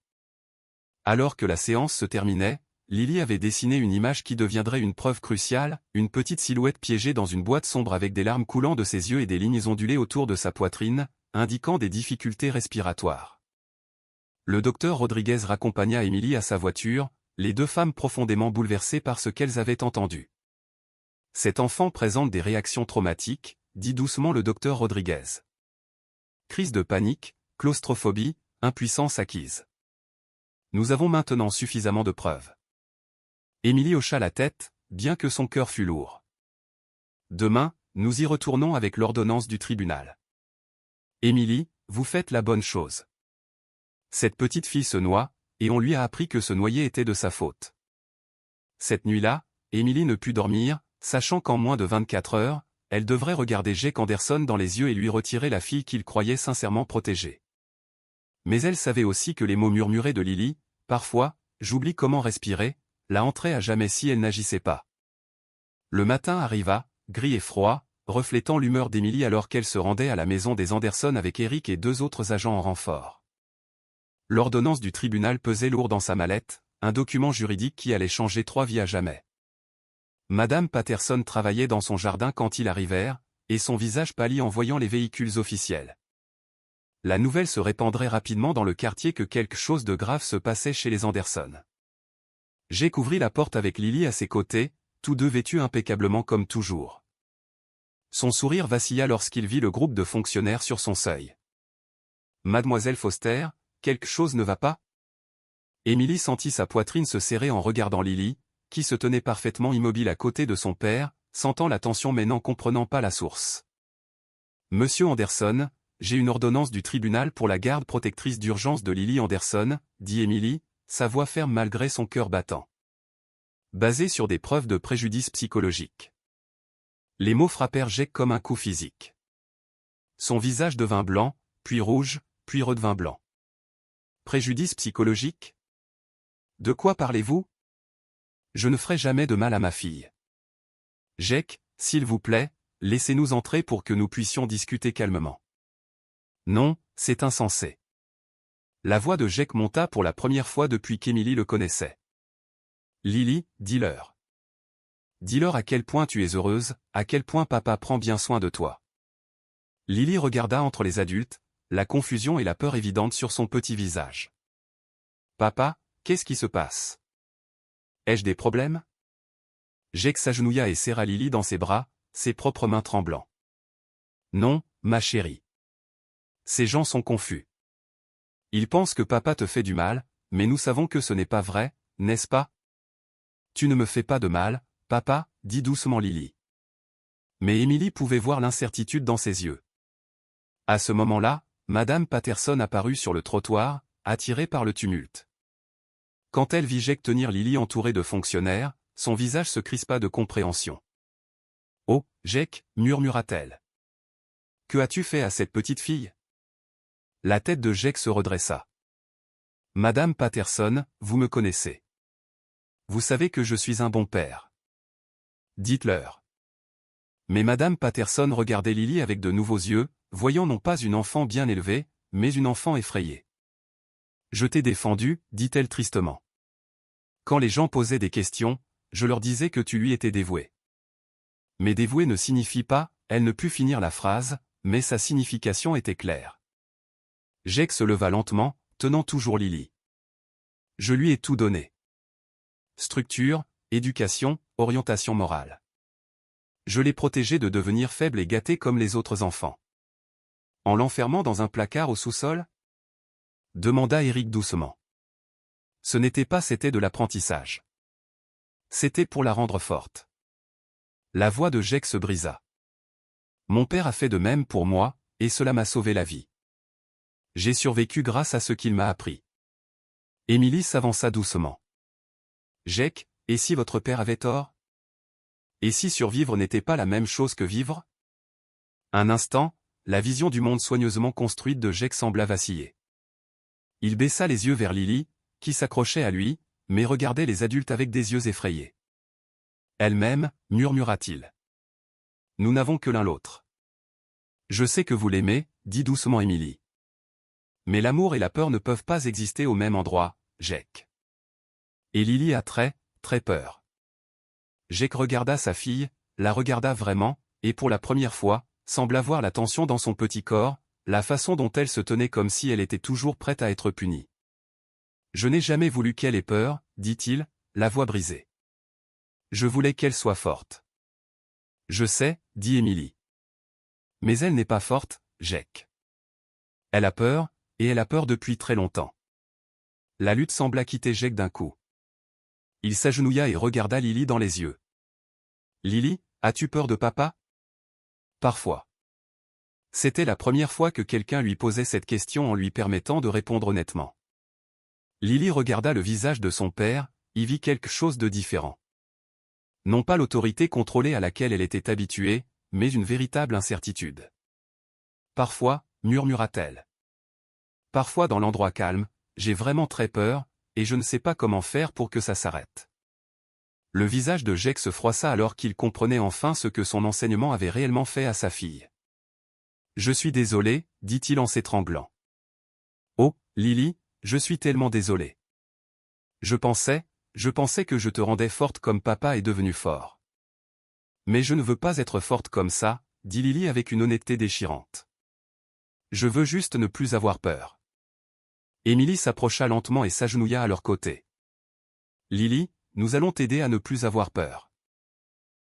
Alors que la séance se terminait, Lily avait dessiné une image qui deviendrait une preuve cruciale, une petite silhouette piégée dans une boîte sombre avec des larmes coulant de ses yeux et des lignes ondulées autour de sa poitrine, indiquant des difficultés respiratoires. Le docteur Rodriguez raccompagna Emily à sa voiture, les deux femmes profondément bouleversées par ce qu'elles avaient entendu. Cet enfant présente des réactions traumatiques, dit doucement le docteur Rodriguez. Crise de panique, claustrophobie, impuissance acquise. Nous avons maintenant suffisamment de preuves. Emily hocha la tête, bien que son cœur fût lourd. Demain, nous y retournons avec l'ordonnance du tribunal. Emily, vous faites la bonne chose. Cette petite fille se noie, et on lui a appris que se noyer était de sa faute. Cette nuit-là, Emily ne put dormir, sachant qu'en moins de 24 heures, elle devrait regarder Jake Anderson dans les yeux et lui retirer la fille qu'il croyait sincèrement protégée. Mais elle savait aussi que les mots murmurés de Lily, parfois, j'oublie comment respirer, la hanteraient à jamais si elle n'agissait pas. Le matin arriva, gris et froid, reflétant l'humeur d'Emily alors qu'elle se rendait à la maison des Anderson avec Eric et deux autres agents en renfort. L'ordonnance du tribunal pesait lourd dans sa mallette, un document juridique qui allait changer 3 vies à jamais. Madame Patterson travaillait dans son jardin quand ils arrivèrent, et son visage pâlit en voyant les véhicules officiels. La nouvelle se répandrait rapidement dans le quartier que quelque chose de grave se passait chez les Anderson. Jake ouvrit la porte avec Lily à ses côtés, tous deux vêtus impeccablement comme toujours. Son sourire vacilla lorsqu'il vit le groupe de fonctionnaires sur son seuil. « Mademoiselle Foster, quelque chose ne va pas ?» Emily sentit sa poitrine se serrer en regardant Lily, qui se tenait parfaitement immobile à côté de son père, sentant la tension mais n'en comprenant pas la source. « Monsieur Anderson, j'ai une ordonnance du tribunal pour la garde protectrice d'urgence de Lily Anderson, » dit Emily, sa voix ferme malgré son cœur battant. Basée sur des preuves de préjudice psychologique. Les mots frappèrent Jake comme un coup physique. Son visage devint blanc, puis rouge, puis redevint blanc. Préjudice psychologique? De quoi parlez-vous? Je ne ferai jamais de mal à ma fille. Jake, s'il vous plaît, laissez-nous entrer pour que nous puissions discuter calmement. Non, c'est insensé. La voix de Jake monta pour la première fois depuis qu'Emily le connaissait. Lily, dis-leur. Dis-leur à quel point tu es heureuse, à quel point papa prend bien soin de toi. Lily regarda entre les adultes, la confusion et la peur évidente sur son petit visage. Papa, qu'est-ce qui se passe? Ai-je des problèmes? Jake s'agenouilla et serra Lily dans ses bras, ses propres mains tremblant. Non, ma chérie. Ces gens sont confus. Ils pensent que papa te fait du mal, mais nous savons que ce n'est pas vrai, n'est-ce pas? Tu ne me fais pas de mal, papa, dit doucement Lily. Mais Emily pouvait voir l'incertitude dans ses yeux. À ce moment-là, Madame Patterson apparut sur le trottoir, attirée par le tumulte. Quand elle vit Jake tenir Lily entourée de fonctionnaires, son visage se crispa de compréhension. « Oh, Jake, murmura-t-elle. Que as-tu fait à cette petite fille ?» La tête de Jake se redressa. « Madame Patterson, vous me connaissez. Vous savez que je suis un bon père. Dites-leur. » Mais Madame Patterson regardait Lily avec de nouveaux yeux, voyant non pas une enfant bien élevée, mais une enfant effrayée. « Je t'ai défendu, dit-elle tristement. Quand les gens posaient des questions, je leur disais que tu lui étais dévoué. Mais dévoué ne signifie pas, elle ne put finir la phrase, mais sa signification était claire. Jake se leva lentement, tenant toujours Lily. Je lui ai tout donné. Structure, éducation, orientation morale. Je l'ai protégé de devenir faible et gâté comme les autres enfants. En l'enfermant dans un placard au sous-sol? Demanda Eric doucement. Ce n'était pas, c'était de l'apprentissage. C'était pour la rendre forte. La voix de Jake se brisa. Mon père a fait de même pour moi, et cela m'a sauvé la vie. J'ai survécu grâce à ce qu'il m'a appris. Emily s'avança doucement. Jake, et si votre père avait tort? Et si survivre n'était pas la même chose que vivre? Un instant, la vision du monde soigneusement construite de Jake sembla vaciller. Il baissa les yeux vers Lily, qui s'accrochait à lui, mais regardait les adultes avec des yeux effrayés. Elle-même, murmura-t-il. Nous n'avons que l'un l'autre. Je sais que vous l'aimez, dit doucement Emily. Mais l'amour et la peur ne peuvent pas exister au même endroit, Jake. Et Lily a très peur. Jake regarda sa fille, la regarda vraiment, et pour la première fois, sembla voir la tension dans son petit corps, la façon dont elle se tenait comme si elle était toujours prête à être punie. « Je n'ai jamais voulu qu'elle ait peur, dit-il, la voix brisée. Je voulais qu'elle soit forte. Je sais, dit Emily. Mais elle n'est pas forte, Jake. Elle a peur, et elle a peur depuis très longtemps. La lutte sembla quitter Jake d'un coup. Il s'agenouilla et regarda Lily dans les yeux. Lily, as-tu peur de papa? Parfois. C'était la première fois que quelqu'un lui posait cette question en lui permettant de répondre honnêtement. Lily regarda le visage de son père, y vit quelque chose de différent. Non pas l'autorité contrôlée à laquelle elle était habituée, mais une véritable incertitude. Parfois, murmura-t-elle. Parfois dans l'endroit calme, j'ai vraiment très peur, et je ne sais pas comment faire pour que ça s'arrête. Le visage de Jake se froissa alors qu'il comprenait enfin ce que son enseignement avait réellement fait à sa fille. Je suis désolé, dit-il en s'étranglant. Oh, Lily, je suis tellement désolé. Je pensais que je te rendais forte comme papa est devenu fort. Mais je ne veux pas être forte comme ça, dit Lily avec une honnêteté déchirante. Je veux juste ne plus avoir peur. Emily s'approcha lentement et s'agenouilla à leur côté. Lily, nous allons t'aider à ne plus avoir peur.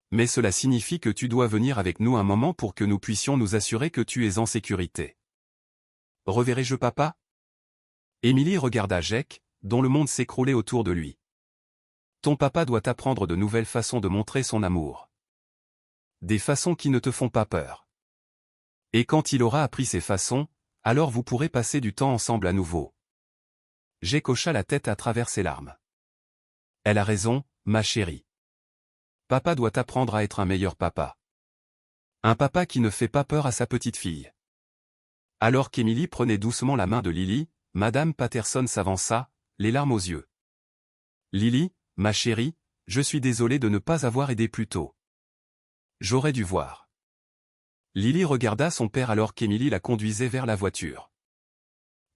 Mais cela signifie que tu dois venir avec nous un moment pour que nous puissions nous assurer que tu es en sécurité. Reverrai-je papa? Emily regarda Jake, dont le monde s'écroulait autour de lui. Ton papa doit apprendre de nouvelles façons de montrer son amour. Des façons qui ne te font pas peur. Et quand il aura appris ces façons, alors vous pourrez passer du temps ensemble à nouveau. Jake hocha la tête à travers ses larmes. Elle a raison, ma chérie. Papa doit apprendre à être un meilleur papa. Un papa qui ne fait pas peur à sa petite fille. Alors qu'Emily prenait doucement la main de Lily, Madame Patterson s'avança, les larmes aux yeux. Lily, ma chérie, je suis désolée de ne pas avoir aidé plus tôt. J'aurais dû voir. Lily regarda son père alors qu'Emily la conduisait vers la voiture.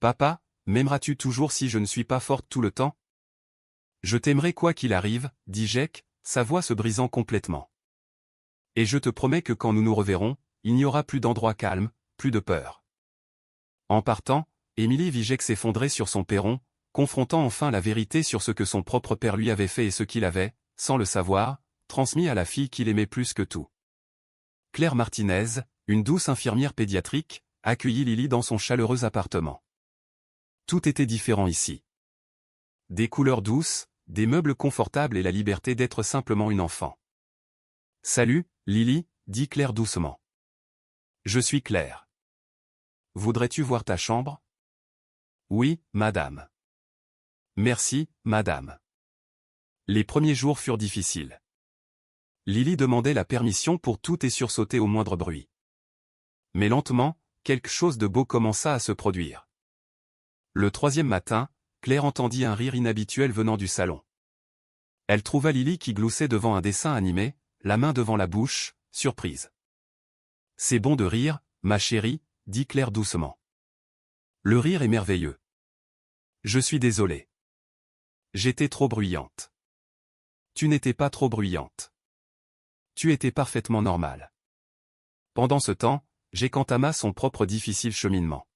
Papa, m'aimeras-tu toujours si je ne suis pas forte tout le temps? Je t'aimerai quoi qu'il arrive, dit Jake, sa voix se brisant complètement. Et je te promets que quand nous nous reverrons, il n'y aura plus d'endroit calme, plus de peur. En partant, Emily vit Jake s'effondrer sur son perron, confrontant enfin la vérité sur ce que son propre père lui avait fait et ce qu'il avait, sans le savoir, transmis à la fille qu'il aimait plus que tout. Claire Martinez, une douce infirmière pédiatrique, accueillit Lily dans son chaleureux appartement. Tout était différent ici. Des couleurs douces, des meubles confortables et la liberté d'être simplement une enfant. « Salut, Lily, dit Claire doucement. Je suis Claire. Voudrais-tu voir ta chambre? Oui, madame. Merci, madame. Les premiers jours furent difficiles. Lily demandait la permission pour tout et sursautait au moindre bruit. Mais lentement, quelque chose de beau commença à se produire. Le troisième matin, Claire entendit un rire inhabituel venant du salon. Elle trouva Lily qui gloussait devant un dessin animé, la main devant la bouche, surprise. « C'est bon de rire, ma chérie, dit Claire doucement. Le rire est merveilleux. Je suis désolée. J'étais trop bruyante. Tu n'étais pas trop bruyante. Tu étais parfaitement normale. » Pendant ce temps, Jake entama son propre difficile cheminement.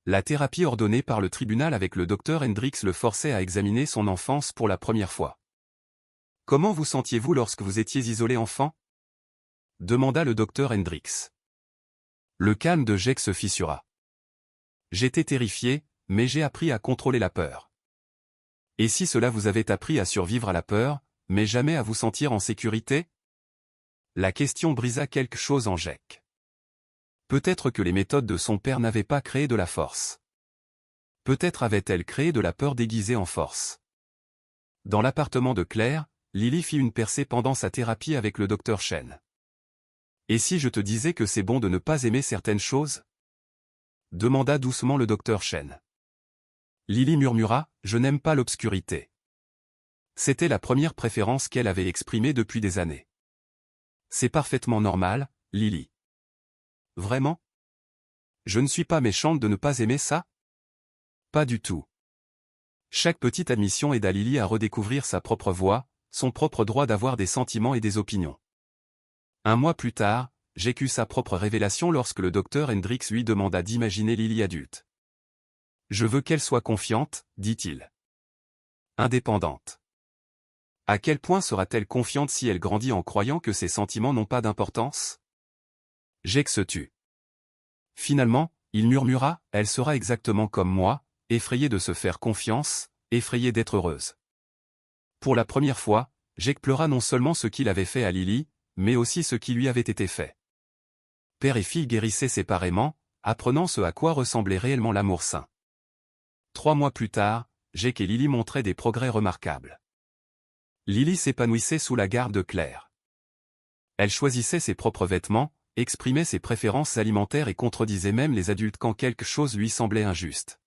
La thérapie ordonnée par le tribunal avec le docteur Hendricks le forçait à examiner son enfance pour la première fois. « Comment vous sentiez-vous lorsque vous étiez isolé enfant ?» demanda le docteur Hendricks. Le calme de Jake se fissura. « J'étais terrifié, mais j'ai appris à contrôler la peur. » Et si cela vous avait appris à survivre à la peur, mais jamais à vous sentir en sécurité? La question brisa quelque chose en Jake. Peut-être que les méthodes de son père n'avaient pas créé de la force. Peut-être avait-elle créé de la peur déguisée en force. Dans l'appartement de Claire, Lily fit une percée pendant sa thérapie avec le docteur Chen. « Et si je te disais que c'est bon de ne pas aimer certaines choses ?» demanda doucement le docteur Chen. Lily murmura, « Je n'aime pas l'obscurité. » C'était la première préférence qu'elle avait exprimée depuis des années. « C'est parfaitement normal, Lily. » Vraiment? Je ne suis pas méchante de ne pas aimer ça? Pas du tout. Chaque petite admission aida Lily à redécouvrir sa propre voix, son propre droit d'avoir des sentiments et des opinions. Un mois plus tard, Jake eut sa propre révélation lorsque le docteur Hendricks lui demanda d'imaginer Lily adulte. « Je veux qu'elle soit confiante, dit-il. Indépendante. À quel point sera-t-elle confiante si elle grandit en croyant que ses sentiments n'ont pas d'importance ?» Jake se tut. Finalement, il murmura, « Elle sera exactement comme moi, effrayée de se faire confiance, effrayée d'être heureuse. » Pour la première fois, Jake pleura non seulement ce qu'il avait fait à Lily, mais aussi ce qui lui avait été fait. Père et fille guérissaient séparément, apprenant ce à quoi ressemblait réellement l'amour sain. 3 mois plus tard, Jake et Lily montraient des progrès remarquables. Lily s'épanouissait sous la garde de Claire. Elle choisissait ses propres vêtements, exprimait ses préférences alimentaires et contredisait même les adultes quand quelque chose lui semblait injuste.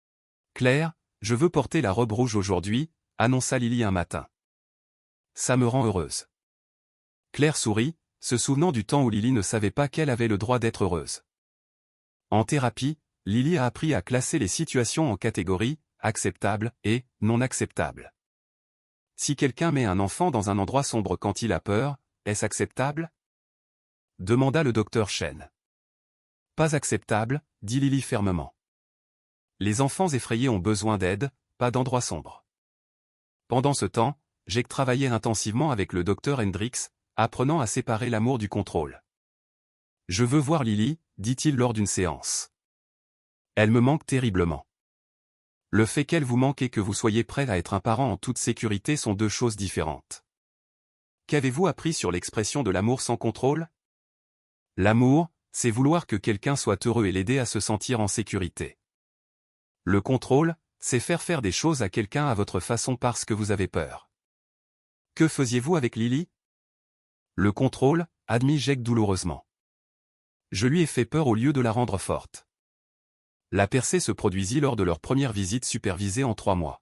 « Claire, je veux porter la robe rouge aujourd'hui », annonça Lily un matin. « Ça me rend heureuse. » Claire sourit, se souvenant du temps où Lily ne savait pas qu'elle avait le droit d'être heureuse. En thérapie, Lily a appris à classer les situations en catégories « acceptables » et « non acceptables ». Si quelqu'un met un enfant dans un endroit sombre quand il a peur, est-ce acceptable ? Demanda le docteur Chen. Pas acceptable, dit Lily fermement. Les enfants effrayés ont besoin d'aide, pas d'endroits sombres. Pendant ce temps, Jake travaillait intensivement avec le docteur Hendricks, apprenant à séparer l'amour du contrôle. « Je veux voir Lily, dit-il lors d'une séance. Elle me manque terriblement. Le fait qu'elle vous manque et que vous soyez prêt à être un parent en toute sécurité sont deux choses différentes. Qu'avez-vous appris sur l'expression de l'amour sans contrôle ? L'amour, c'est vouloir que quelqu'un soit heureux et l'aider à se sentir en sécurité. Le contrôle, c'est faire des choses à quelqu'un à votre façon parce que vous avez peur. Que faisiez-vous avec Lily ? Le contrôle, admit Jake douloureusement. Je lui ai fait peur au lieu de la rendre forte. La percée se produisit lors de leur première visite supervisée en 3 mois.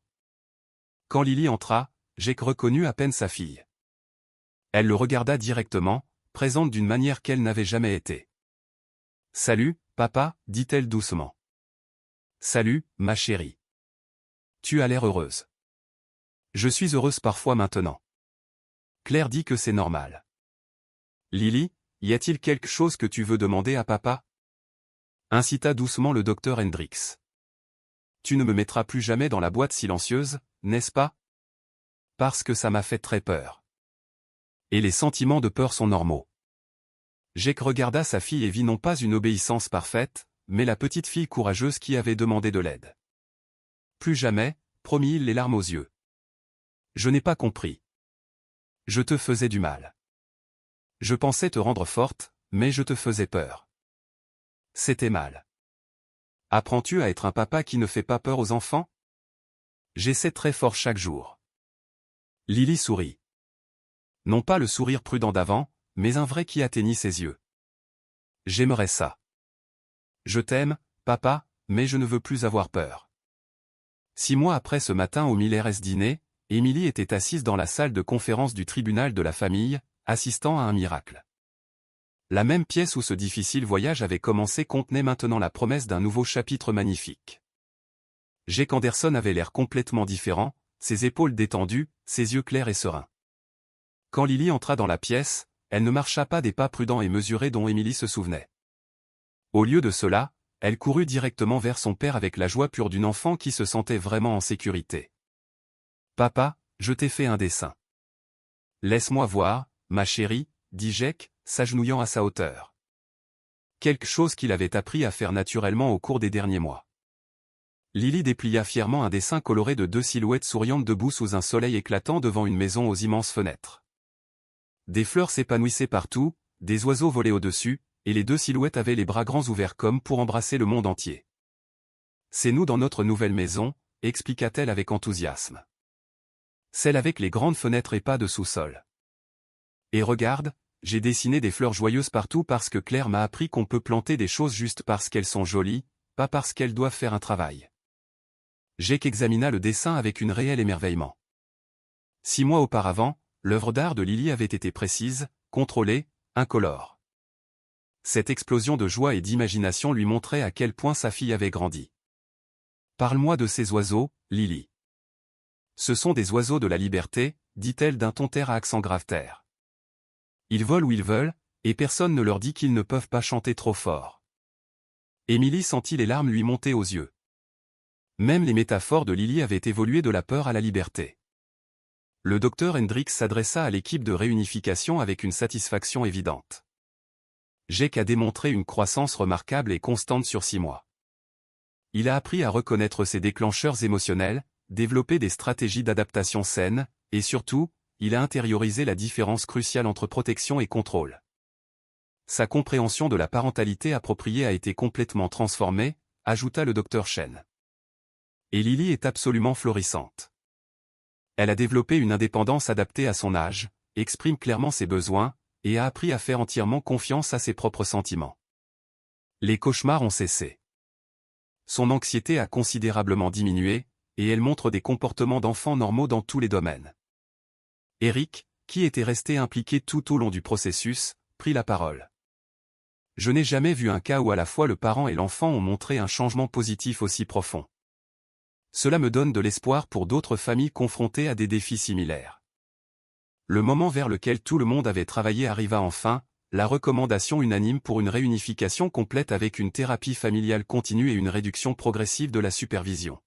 Quand Lily entra, Jake reconnut à peine sa fille. Elle le regarda directement, présente d'une manière qu'elle n'avait jamais été. « Salut, papa, dit-elle doucement. « Salut, ma chérie. Tu as l'air heureuse. »« Je suis heureuse parfois maintenant. » Claire dit que c'est normal. « Lily, y a-t-il quelque chose que tu veux demander à papa ?» incita doucement le docteur Hendricks. « Tu ne me mettras plus jamais dans la boîte silencieuse, n'est-ce pas ? Parce que ça m'a fait très peur. Et les sentiments de peur sont normaux. » Jake regarda sa fille et vit non pas une obéissance parfaite, mais la petite fille courageuse qui avait demandé de l'aide. « Plus jamais, promit-il les larmes aux yeux. Je n'ai pas compris. Je te faisais du mal. Je pensais te rendre forte, mais je te faisais peur. C'était mal. Apprends-tu à être un papa qui ne fait pas peur aux enfants ? J'essaie très fort chaque jour. » Lily sourit. Non pas le sourire prudent d'avant, mais un vrai qui atteignit ses yeux. « J'aimerais ça. Je t'aime, papa, mais je ne veux plus avoir peur. » 6 mois après ce matin au Miller dîner, Emily était assise dans la salle de conférence du tribunal de la famille, assistant à un miracle. La même pièce où ce difficile voyage avait commencé contenait maintenant la promesse d'un nouveau chapitre magnifique. Jake Anderson avait l'air complètement différent, ses épaules détendues, ses yeux clairs et sereins. Quand Lily entra dans la pièce, elle ne marcha pas des pas prudents et mesurés dont Emily se souvenait. Au lieu de cela, elle courut directement vers son père avec la joie pure d'une enfant qui se sentait vraiment en sécurité. « Papa, je t'ai fait un dessin. »« Laisse-moi voir, ma chérie, » dit Jake, s'agenouillant à sa hauteur. Quelque chose qu'il avait appris à faire naturellement au cours des derniers mois. Lily déplia fièrement un dessin coloré de 2 silhouettes souriantes debout sous un soleil éclatant devant une maison aux immenses fenêtres. Des fleurs s'épanouissaient partout, des oiseaux volaient au-dessus, et les 2 silhouettes avaient les bras grands ouverts comme pour embrasser le monde entier. « C'est nous dans notre nouvelle maison, » expliqua-t-elle avec enthousiasme. « Celle avec les grandes fenêtres et pas de sous-sol. Et regarde, j'ai dessiné des fleurs joyeuses partout parce que Claire m'a appris qu'on peut planter des choses juste parce qu'elles sont jolies, pas parce qu'elles doivent faire un travail. » Jake examina le dessin avec une réel émerveillement. 6 mois auparavant, l'œuvre d'art de Lily avait été précise, contrôlée, incolore. Cette explosion de joie et d'imagination lui montrait à quel point sa fille avait grandi. « Parle-moi de ces oiseaux, Lily. » « Ce sont des oiseaux de la liberté, dit-elle d'un ton terre à accent grave terre. Ils volent où ils veulent, et personne ne leur dit qu'ils ne peuvent pas chanter trop fort. Émilie sentit les larmes lui monter aux yeux. Même les métaphores de Lily avaient évolué de la peur à la liberté. Le docteur Hendricks s'adressa à l'équipe de réunification avec une satisfaction évidente. Jake a démontré une croissance remarquable et constante sur 6 mois. Il a appris à reconnaître ses déclencheurs émotionnels, développé des stratégies d'adaptation saines, et surtout, il a intériorisé la différence cruciale entre protection et contrôle. Sa compréhension de la parentalité appropriée a été complètement transformée, ajouta le docteur Chen. Et Lily est absolument florissante. Elle a développé une indépendance adaptée à son âge, exprime clairement ses besoins, et a appris à faire entièrement confiance à ses propres sentiments. Les cauchemars ont cessé. Son anxiété a considérablement diminué, et elle montre des comportements d'enfant normaux dans tous les domaines. Eric, qui était resté impliqué tout au long du processus, prit la parole. Je n'ai jamais vu un cas où à la fois le parent et l'enfant ont montré un changement positif aussi profond. Cela me donne de l'espoir pour d'autres familles confrontées à des défis similaires. Le moment vers lequel tout le monde avait travaillé arriva enfin, la recommandation unanime pour une réunification complète avec une thérapie familiale continue et une réduction progressive de la supervision.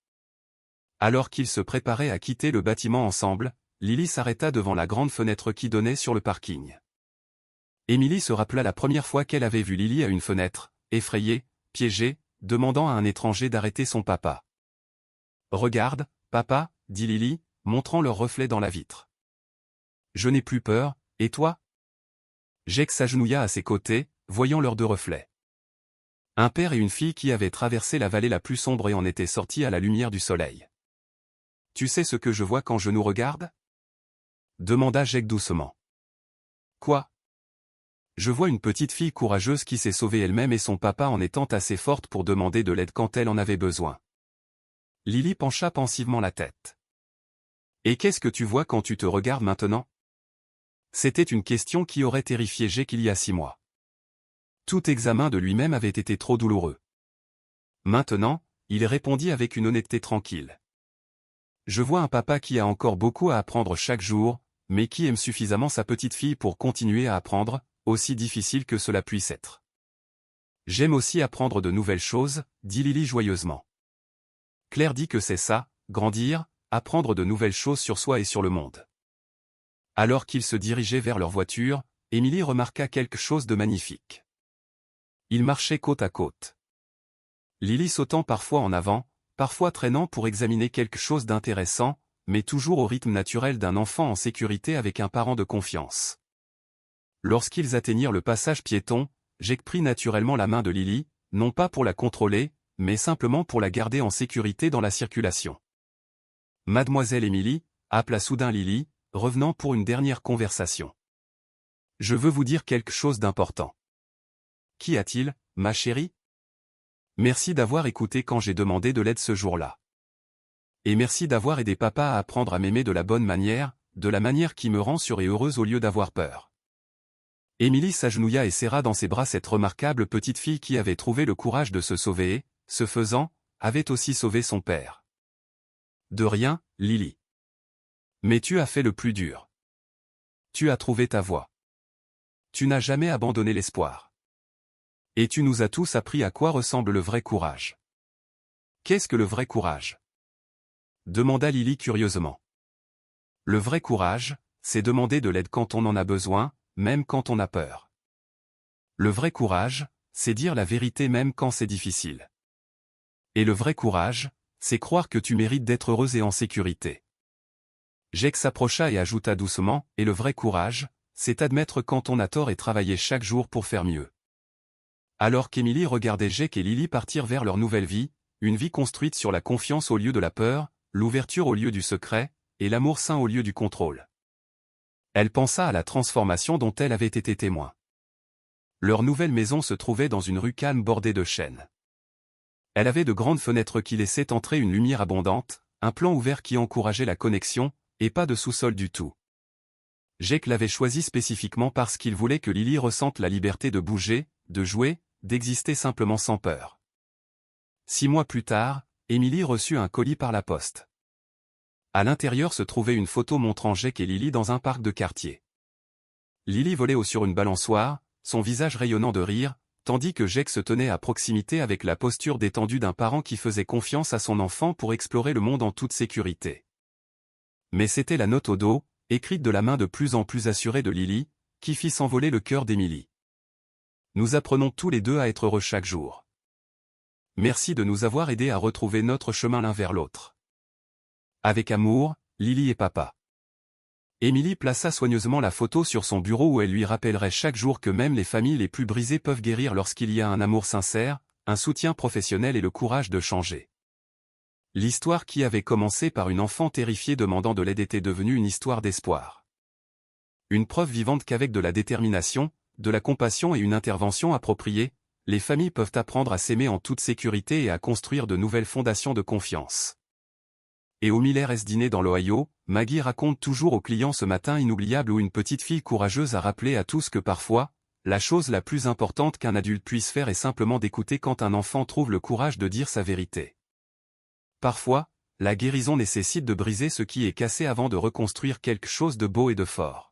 Alors qu'ils se préparaient à quitter le bâtiment ensemble, Lily s'arrêta devant la grande fenêtre qui donnait sur le parking. Émilie se rappela la première fois qu'elle avait vu Lily à une fenêtre, effrayée, piégée, demandant à un étranger d'arrêter son papa. « Regarde, papa, » dit Lily, montrant leur reflet dans la vitre. « Je n'ai plus peur, et toi ?» Jake s'agenouilla à ses côtés, voyant leurs deux reflets. Un père et une fille qui avaient traversé la vallée la plus sombre et en étaient sortis à la lumière du soleil. « Tu sais ce que je vois quand je nous regarde ?» demanda Jake doucement. « Quoi ?» Je vois une petite fille courageuse qui s'est sauvée elle-même et son papa en étant assez forte pour demander de l'aide quand elle en avait besoin. Lily pencha pensivement la tête. « Et qu'est-ce que tu vois quand tu te regardes maintenant ?» C'était une question qui aurait terrifié Jake il y a 6 mois. Tout examen de lui-même avait été trop douloureux. Maintenant, il répondit avec une honnêteté tranquille. « Je vois un papa qui a encore beaucoup à apprendre chaque jour, mais qui aime suffisamment sa petite fille pour continuer à apprendre, aussi difficile que cela puisse être. J'aime aussi apprendre de nouvelles choses, dit Lily joyeusement. Claire dit que c'est ça, grandir, apprendre de nouvelles choses sur soi et sur le monde. Alors qu'ils se dirigeaient vers leur voiture, Émilie remarqua quelque chose de magnifique. Ils marchaient côte à côte. Lily sautant parfois en avant, parfois traînant pour examiner quelque chose d'intéressant, mais toujours au rythme naturel d'un enfant en sécurité avec un parent de confiance. Lorsqu'ils atteignirent le passage piéton, Jake prit naturellement la main de Lily, non pas pour la contrôler, mais simplement pour la garder en sécurité dans la circulation. « Mademoiselle Émilie » appela soudain Lily, revenant pour une dernière conversation. « Je veux vous dire quelque chose d'important. »« Qu'y a-t-il, ma chérie ? » ?»« Merci d'avoir écouté quand j'ai demandé de l'aide ce jour-là. Et merci d'avoir aidé papa à apprendre à m'aimer de la bonne manière, de la manière qui me rend sûre et heureuse au lieu d'avoir peur. » Émilie s'agenouilla et serra dans ses bras cette remarquable petite fille qui avait trouvé le courage de se sauver et, ce faisant, avait aussi sauvé son père. « De rien, Lily. Mais tu as fait le plus dur. Tu as trouvé ta voie. Tu n'as jamais abandonné l'espoir. Et tu nous as tous appris à quoi ressemble le vrai courage. »« Qu'est-ce que le vrai courage ?» demanda Lily curieusement. « Le vrai courage, c'est demander de l'aide quand on en a besoin, même quand on a peur. Le vrai courage, c'est dire la vérité même quand c'est difficile. Et le vrai courage, c'est croire que tu mérites d'être heureuse et en sécurité. » Jake s'approcha et ajouta doucement, « Et le vrai courage, c'est admettre quand on a tort et travailler chaque jour pour faire mieux. » Alors qu'Émilie regardait Jake et Lily partir vers leur nouvelle vie, une vie construite sur la confiance au lieu de la peur, l'ouverture au lieu du secret, et l'amour sain au lieu du contrôle. Elle pensa à la transformation dont elle avait été témoin. Leur nouvelle maison se trouvait dans une rue calme bordée de chênes. Elle avait de grandes fenêtres qui laissaient entrer une lumière abondante, un plan ouvert qui encourageait la connexion, et pas de sous-sol du tout. Jake l'avait choisi spécifiquement parce qu'il voulait que Lily ressente la liberté de bouger, de jouer, d'exister simplement sans peur. 6 mois plus tard, Émilie reçut un colis par la poste. À l'intérieur se trouvait une photo montrant Jake et Lily dans un parc de quartier. Lily volait sur une balançoire, son visage rayonnant de rire, tandis que Jake se tenait à proximité avec la posture détendue d'un parent qui faisait confiance à son enfant pour explorer le monde en toute sécurité. Mais c'était la note au dos, écrite de la main de plus en plus assurée de Lily, qui fit s'envoler le cœur d'Emily. Nous apprenons tous les deux à être heureux chaque jour. Merci de nous avoir aidés à retrouver notre chemin l'un vers l'autre. Avec amour, Lily et papa. Emily plaça soigneusement la photo sur son bureau où elle lui rappellerait chaque jour que même les familles les plus brisées peuvent guérir lorsqu'il y a un amour sincère, un soutien professionnel et le courage de changer. L'histoire qui avait commencé par une enfant terrifiée demandant de l'aide était devenue une histoire d'espoir. Une preuve vivante qu'avec de la détermination, de la compassion et une intervention appropriée, les familles peuvent apprendre à s'aimer en toute sécurité et à construire de nouvelles fondations de confiance. Et au Miller S dîner dans l'Ohio, Maggie raconte toujours aux clients ce matin inoubliable où une petite fille courageuse a rappelé à tous que parfois, la chose la plus importante qu'un adulte puisse faire est simplement d'écouter quand un enfant trouve le courage de dire sa vérité. Parfois, la guérison nécessite de briser ce qui est cassé avant de reconstruire quelque chose de beau et de fort.